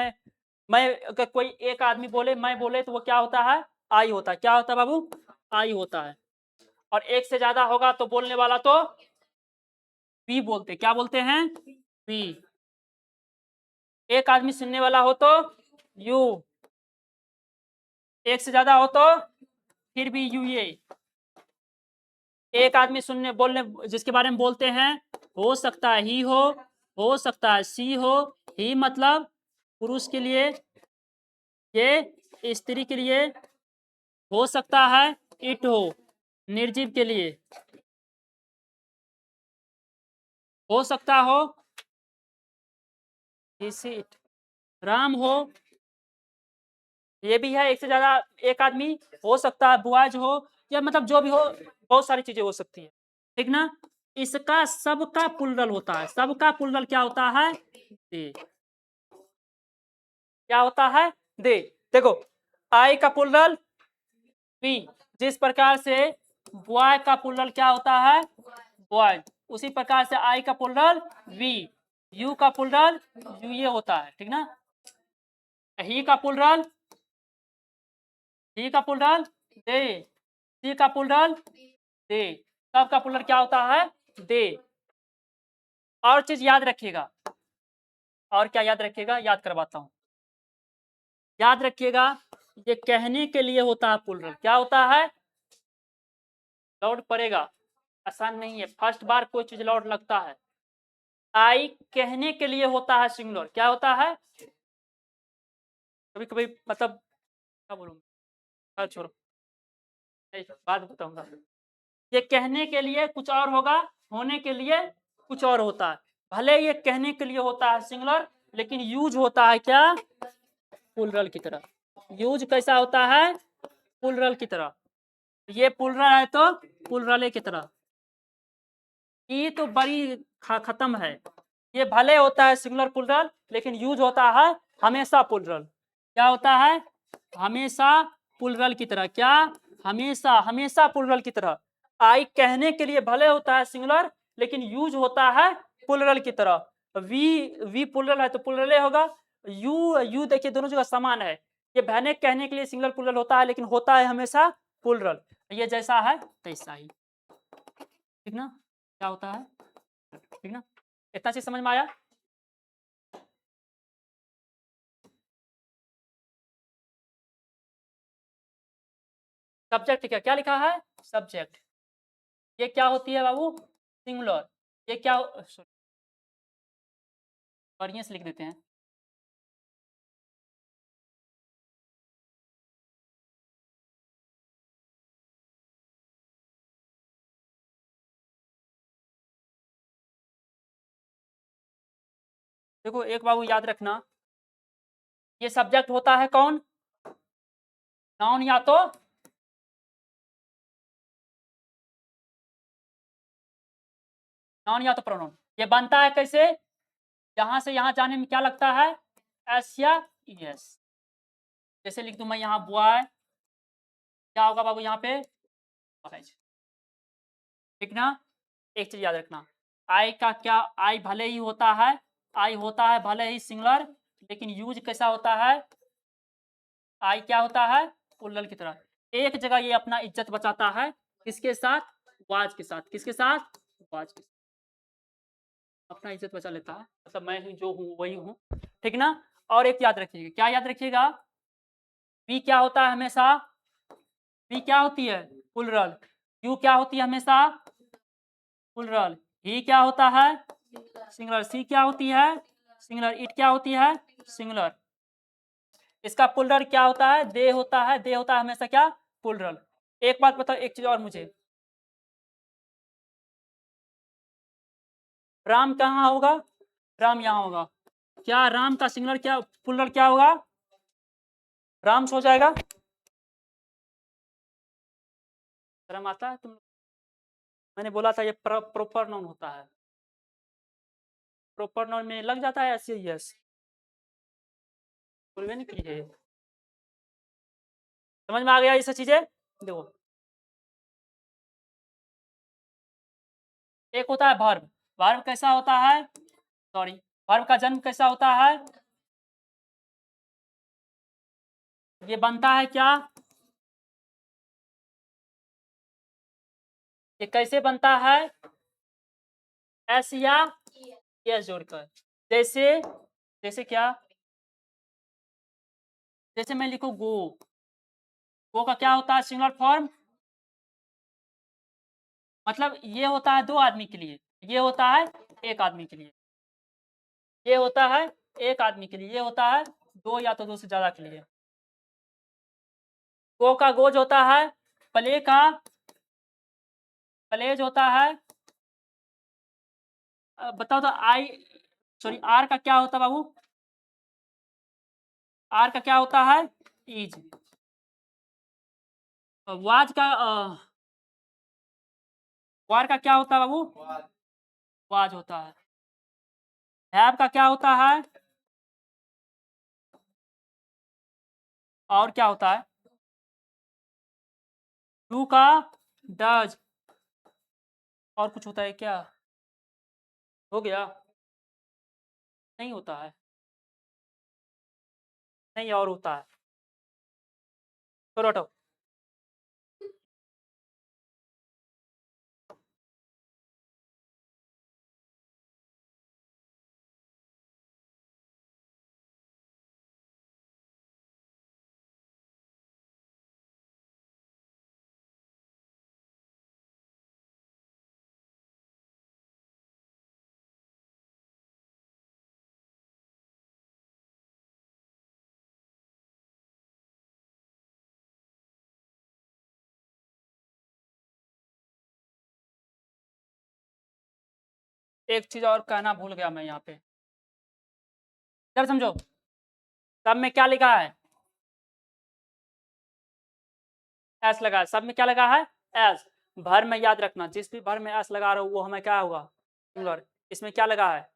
मैं अगर कोई एक आदमी बोले, मैं बोले, तो वो क्या होता है? आई होता है। क्या होता है बाबू? आई होता है। और एक से ज्यादा होगा तो बोलने वाला तो पी बोलते। क्या बोलते हैं? पी। एक आदमी सुनने वाला हो तो यू, एक से ज्यादा हो तो फिर भी यू ए। एक आदमी सुनने बोलने जिसके बारे में बोलते हैं, हो सकता है ही हो सकता है सी हो। ही मतलब पुरुष के लिए, ये स्त्री के लिए, हो सकता है इट हो निर्जीव के लिए, हो सकता हो इसी इट राम हो, ये भी है एक से ज्यादा एक आदमी, हो सकता है बॉयज हो, या मतलब जो भी हो, बहुत सारी चीजें हो सकती है, ठीक ना। इसका सबका प्लुरल होता है, सबका प्लुरल क्या होता है, दे। क्या होता है, दे। देखो आई का प्लुरल वी, जिस प्रकार से बॉय का प्लुरल क्या होता है, बॉय, उसी प्रकार से आई का प्लुरल वी, यू का प्लुरल यू ये होता है, ठीक ना। ही का प्लुरल, ही का प्लुरल दे, सी का प्लुरल दे, सबका प्लुरल क्या होता है, दे। और चीज याद रखिएगा, और क्या याद रखिएगा, याद करवाता हूं। याद रखिएगा, ये कहने के लिए होता है प्लुरल, क्या होता है, लौट पड़ेगा, आसान नहीं है, फर्स्ट बार कोई चीज लौट लगता है। आई कहने के लिए होता है सिंगुलर, क्या होता है, कभी कभी मतलब क्या बोलूंगा, छोड़ो, बात बताऊंगा। ये कहने के लिए कुछ और होगा, होने के लिए कुछ और होता है। भले ये कहने के लिए होता है सिंगुलर, लेकिन यूज होता है क्या, प्लुरल की तरह। यूज कैसा होता है, प्लुरल की तरह। ये प्लुरल है तो प्लुरले की तरह। ये तो बड़ी खत्म है। ये भले होता है सिंगुलर प्लुरल, लेकिन यूज होता है हमेशा प्लुरल। क्या होता है, हमेशा प्लुरल की तरह। क्या, हमेशा, हमेशा प्लुरल की तरह। आई कहने के लिए भले होता है सिंगुलर, लेकिन यूज होता है प्लुरल की तरह। वी प्लुरल है तो प्लुरल होगा। यू देखिए दोनों जगह समान है। ये बहने कहने के लिए सिंगुलर प्लुरल होता है, लेकिन होता है हमेशा प्लुरल। ये जैसा है तैसा ही, ठीक ना। क्या होता है, ठीक ना। इतना चीज समझ में आया। सब्जेक्ट क्या क्या लिखा है, सब्जेक्ट। ये क्या होती है बाबू, सिंगुलर। ये क्या, बढ़िया से लिख देते हैं। देखो एक बाबू याद रखना, ये सब्जेक्ट होता है कौन, नाउन या तो, नाउन या तो प्रोनाउन। ये बनता है कैसे, यहां से यहां जाने में क्या लगता है, एस या एस। जैसे लिख दूं मैं यहाँ बॉय, क्या होगा बाबू यहाँ पे, ठीक ना। एक चीज याद रखना, आई का क्या, आई भले ही होता है, आई होता है भले ही सिंगुलर, लेकिन यूज कैसा होता है, आई क्या होता है, प्लुरल की तरह। एक जगह ये अपना इज्जत बचाता है, किसके साथ, वाज के साथ। किसके साथ, वाज के साथ अपना इज्जत बचा लेता है, मतलब मैं ही जो हूँ वही हूँ, ठीक ना। और एक याद रखिएगा, क्या याद रखिएगा, बी क्या होता है हमेशा, बी क्या होती है, प्लुरल। यू क्या होती है हमेशा, प्लुरल। ही क्या होता है, सिंगुलर। सी क्या होती है, सिंगुलर। इट क्या होती है, सिंगुलर। इसका प्लुरल क्या होता है, दे होता है। दे होता है हमेशा क्या, प्लुरल। एक बात बताओ, एक चीज और मुझे, राम कहाँ होगा, राम यहाँ होगा। क्या राम का सिंगुलर क्या, प्लुरल क्या होगा, राम्स हो जाएगा। शर्म आता है तुम, मैंने बोला था ये प्रॉपर नाउन होता है, प्रॉपर नाउन में लग जाता है ऐसे ही यस, बोलवे नहीं कीजिए। समझ में आ गया ये सब चीजें। देखो एक होता है वर्ब, वर्ब कैसा होता है, सॉरी, वर्ब का जन्म कैसा होता है, ये बनता है क्या, ये कैसे बनता है, एस या एस जोड़कर। जैसे, जैसे क्या, जैसे मैं लिखूं गो, गो का क्या होता है सिंगुलर फॉर्म, मतलब ये होता है 2 आदमी के लिए, ये होता है 1 आदमी के लिए, ये होता है 1 आदमी के लिए, ये होता है 2 या तो 2 से ज्यादा के लिए। गो का गोज होता है, प्ले का प्लेज होता है। बताओ तो आर का क्या होता है बाबू? आर का क्या होता है? इज। वाज का वार का क्या होता है बाबू? वाज होता है। हैव का क्या होता है? और क्या होता है? डू का डज। और कुछ होता है क्या? हो गया? नहीं होता है, नहीं और होता है। चलो हटो। एक चीज और कहना भूल गया मैं यहाँ पे, जरा समझो। सब में क्या लिखा है? एस लगा है। सब में क्या लगा है? एस। भर में याद रखना, जिस भी भर में एस लगा रहा हूँ वो हमें क्या होगा? सिंगुलर। इसमें क्या लगा है?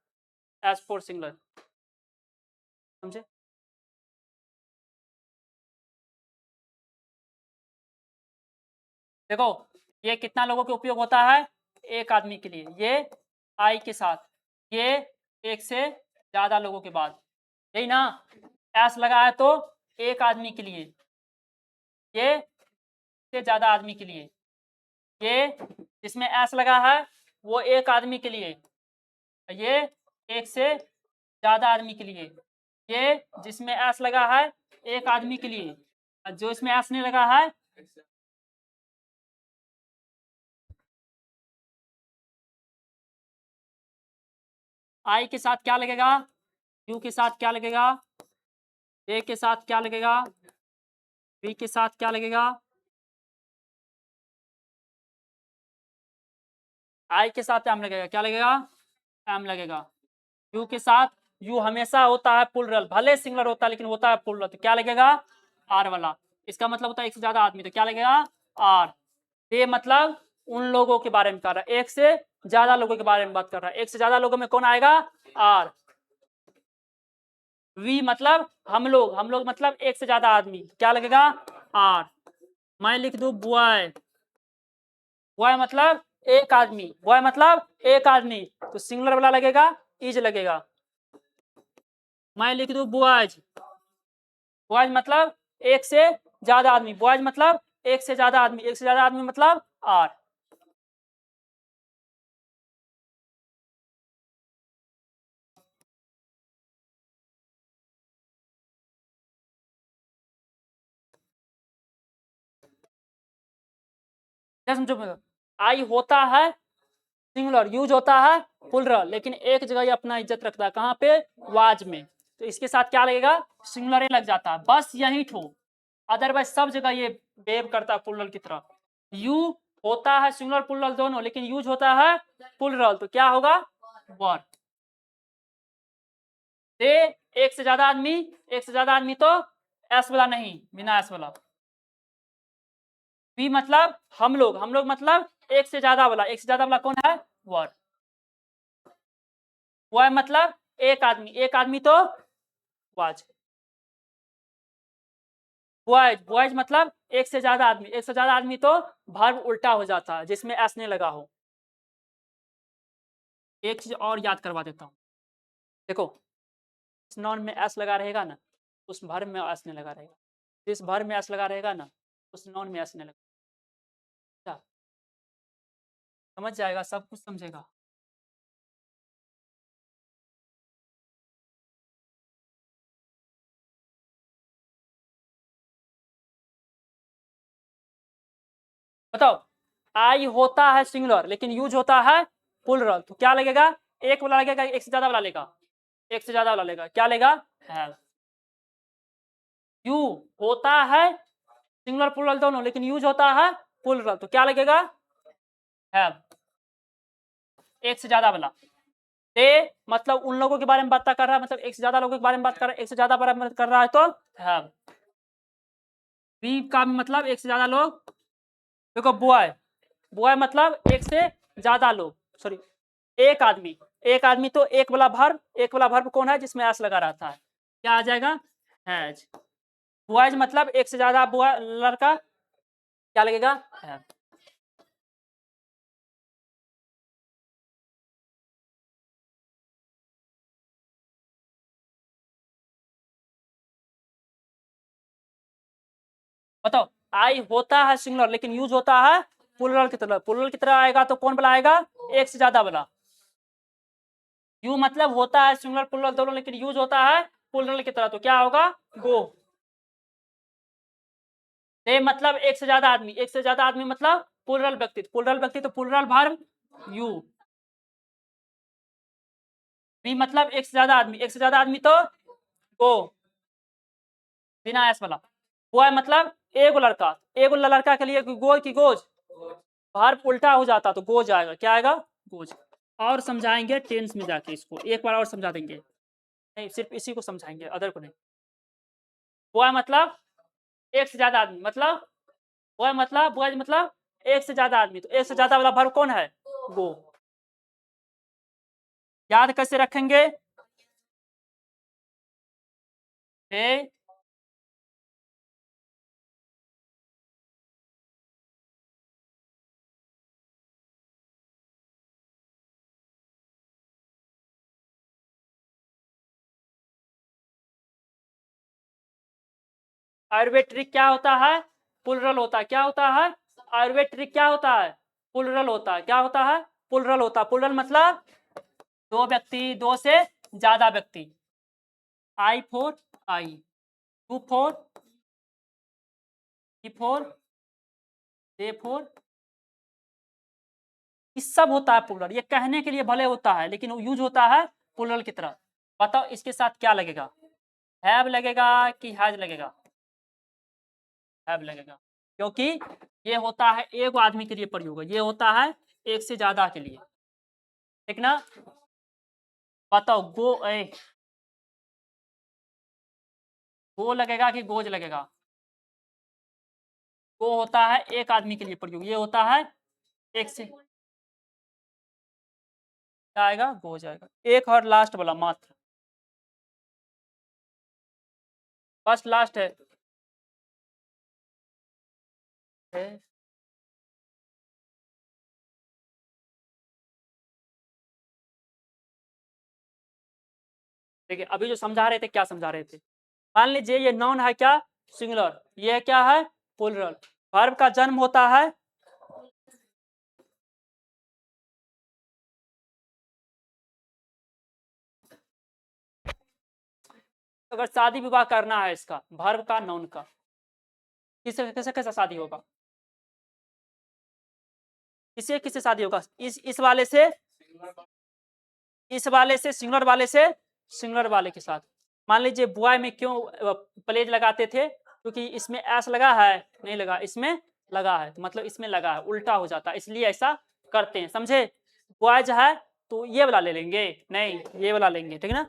S for singular. समझे? देखो, ये कितना लोगों के उपयोग होता है? 1 आदमी के लिए, ये आई के साथ, ये 1 से ज्यादा लोगों के बाद, यही ना? एस लगा है तो 1 आदमी के लिए, ये से ज्यादा आदमी के लिए, ये जिसमें एस लगा है वो 1 आदमी के लिए, ये 1 से ज्यादा आदमी के लिए, ये जिसमें एस लगा है 1 आदमी के लिए, और जो इसमें एस नहीं लगा है, आई के साथ क्या लगेगा? यू के साथ क्या लगेगा? ए के साथ क्या लगेगा? बी के साथ क्या लगेगा? आई के साथ एम लगेगा। क्या लगेगा? एम लगेगा। यू के साथ, यू हमेशा होता है प्लूरल, भले सिंगुलर होता है लेकिन होता है प्लूरल, तो क्या लगेगा? आर वाला। इसका मतलब होता है 1 से ज्यादा आदमी, तो क्या लगेगा? आर। ये मतलब उन लोगों के बारे में कर रहा है, 1 से ज्यादा लोगों के बारे में बात कर रहा है। 1 से ज्यादा लोगों में कौन आएगा? आर। वी मतलब हम लोग मतलब 1 से ज्यादा आदमी, क्या लगेगा? आर। मैं लिख दू बॉय, बॉय मतलब 1 आदमी, बॉय मतलब 1 आदमी, तो सिंगुलर वाला लगेगा, इज लगेगा। मैं लिख दू बॉयज, बॉयज मतलब 1 से ज्यादा आदमी, बॉयज मतलब 1 से ज्यादा आदमी, 1 से ज्यादा आदमी मतलब आर। समझो, आई होता है सिंगुलर, यूज होता है प्लूरल, लेकिन एक जगह ये अपना इज्जत रखता है, कहाँ पे? वाज में। तो इसके साथ क्या लगेगा? सिंगुलर लग जाता है, बस यही ठो, अदरवाइज सब जगह ये बेव करता है प्लूरल की तरह। यू होता है सिंगुलर प्लूरल दोनों, लेकिन यूज होता है प्लूरल, तो क्या होगा? वर। दे 1 से ज्यादा आदमी, 1 से ज्यादा आदमी तो एस वाला नहीं, बिना एस वाला। वी मतलब हम लोग मतलब 1 से ज्यादा वाला, 1 से ज्यादा वाला कौन है? वर। बॉय मतलब 1 आदमी, 1 आदमी तो वाज। बॉयज, बॉयज मतलब 1 से ज्यादा आदमी, 1 से ज्यादा आदमी तो वर्ब उल्टा हो जाता है जिसमें एस नहीं लगा हो। एक चीज और याद करवा देता हूँ, देखो, इस नॉन में एस लगा रहेगा ना, उस वर्ब में एस नहीं लगा रहेगा, जिस वर्ब में एस लगा रहेगा ना, उस नॉन में एस नहीं लगा। क्या? समझ जाएगा, सब कुछ समझेगा। बताओ, आई होता है सिंगुलर लेकिन यूज होता है प्लूरल, तो क्या लगेगा? एक वाला लगेगा, एक से ज्यादा वाला लेगा, एक से ज्यादा वाला लेगा, क्या लेगा? हैव। यू होता है सिंगुलर प्लूरल दोनों लेकिन यूज होता है प्लूरल, तो क्या लगेगा? हैव। एक से ज्यादा वाला। दे मतलब उन लोगों के बारे में बात कर रहा है, मतलब एक से ज्यादा लोगों के बारे में बात कर रहा है, एक से ज्यादा बारे में कर रहा है तो हैव। बी का मतलब एक से ज्यादा लोग। देखो बॉय, बॉय मतलब एक से ज्यादा लोग, सॉरी एक आदमी, एक आदमी तो एक वाला वर्ब, एक वाला वर्ब कौन है जिसमें एस लगा रहता है, क्या आ जाएगा? हैज। बॉयज मतलब एक से ज्यादा बॉय लड़का, क्या लगेगा? हैव। बताओ, आई होता है सिंगुलर लेकिन यूज होता है प्लूरल की तरह, प्लूरल की तरह आएगा तो कौन वाला आएगा? एक से ज्यादा वाला। यू मतलब होता है सिंगुलर प्लूरल दोनों लेकिन यूज होता है प्लूरल की तरह, तो क्या होगा? गो। दे मतलब एक से ज्यादा आदमी, एक से ज्यादा आदमी मतलब प्लूरल व्यक्ति, प्लूरल व्यक्ति तो प्लूरल वर्ब यू। बी मतलब एक से ज्यादा आदमी, एक से ज्यादा आदमी तो गो, बिना एस वाला। बॉय मतलब एगो लड़का, एगो लड़का के लिए गो की गोज, वर्ब उल्टा हो जाता तो गोज आएगा, क्या आएगा? गोज। और समझाएंगे टेंस में जाके, इसको एक बार और समझा देंगे, नहीं सिर्फ इसी को समझाएंगे, अदर को नहीं। बॉय मतलब एक से ज्यादा आदमी, मतलब बॉय मतलब एक से ज्यादा आदमी, तो एक से ज्यादा वाला वर्ब कौन है? गो। याद कैसे रखेंगे? ए आयुर्वेद ट्रिक क्या होता है? प्लूरल होता है, क्या होता है? आयुर्वेद ट्रिक क्या होता है? प्लूरल होता है, क्या होता है? प्लूरल होता है। प्लूरल मतलब दो व्यक्ति, दो से ज्यादा व्यक्ति। I for I, two for, three for, they for, इस सब होता है प्लूरल, ये कहने के लिए भले होता है लेकिन वो यूज होता है प्लूरल की तरह। बताओ इसके साथ क्या लगेगा? हैव लगेगा कि हैज लगेगा? हैव लगेगा, क्योंकि ये होता है एक आदमी के लिए प्रयोग है, ये होता है एक से ज्यादा के लिए, ठीक ना? बताओ गो लगेगा कि गोज लगेगा? गो होता है एक आदमी के लिए प्रयोग, ये होता है एक से, क्या आएगा? गो जाएगा। एक और लास्ट वाला मात्र, फर्स्ट लास्ट है। देखिए अभी जो समझा रहे थे, क्या समझा रहे थे? मान लीजिए ये नाउन है क्या? सिंगुलर। ये क्या है? प्लूरल। वर्ब का जन्म होता है, अगर शादी विवाह करना है इसका, वर्ब का नाउन का, किसे कैसे कैसे शादी होगा? किसे किसे शादी होगा? इस वाले से, इस वाले से, सिंगुलर वाले से सिंगुलर वाले के साथ। मान लीजिए बॉय में क्यों प्लेज लगाते थे? क्योंकि इसमें एस लगा है, नहीं लगा, इसमें लगा है, तो मतलब इसमें लगा है, उल्टा हो जाता है, इसलिए ऐसा करते हैं, समझे? बॉय जो है तो ये वाला ले लेंगे, नहीं ये वाला लेंगे, ठीक है ना?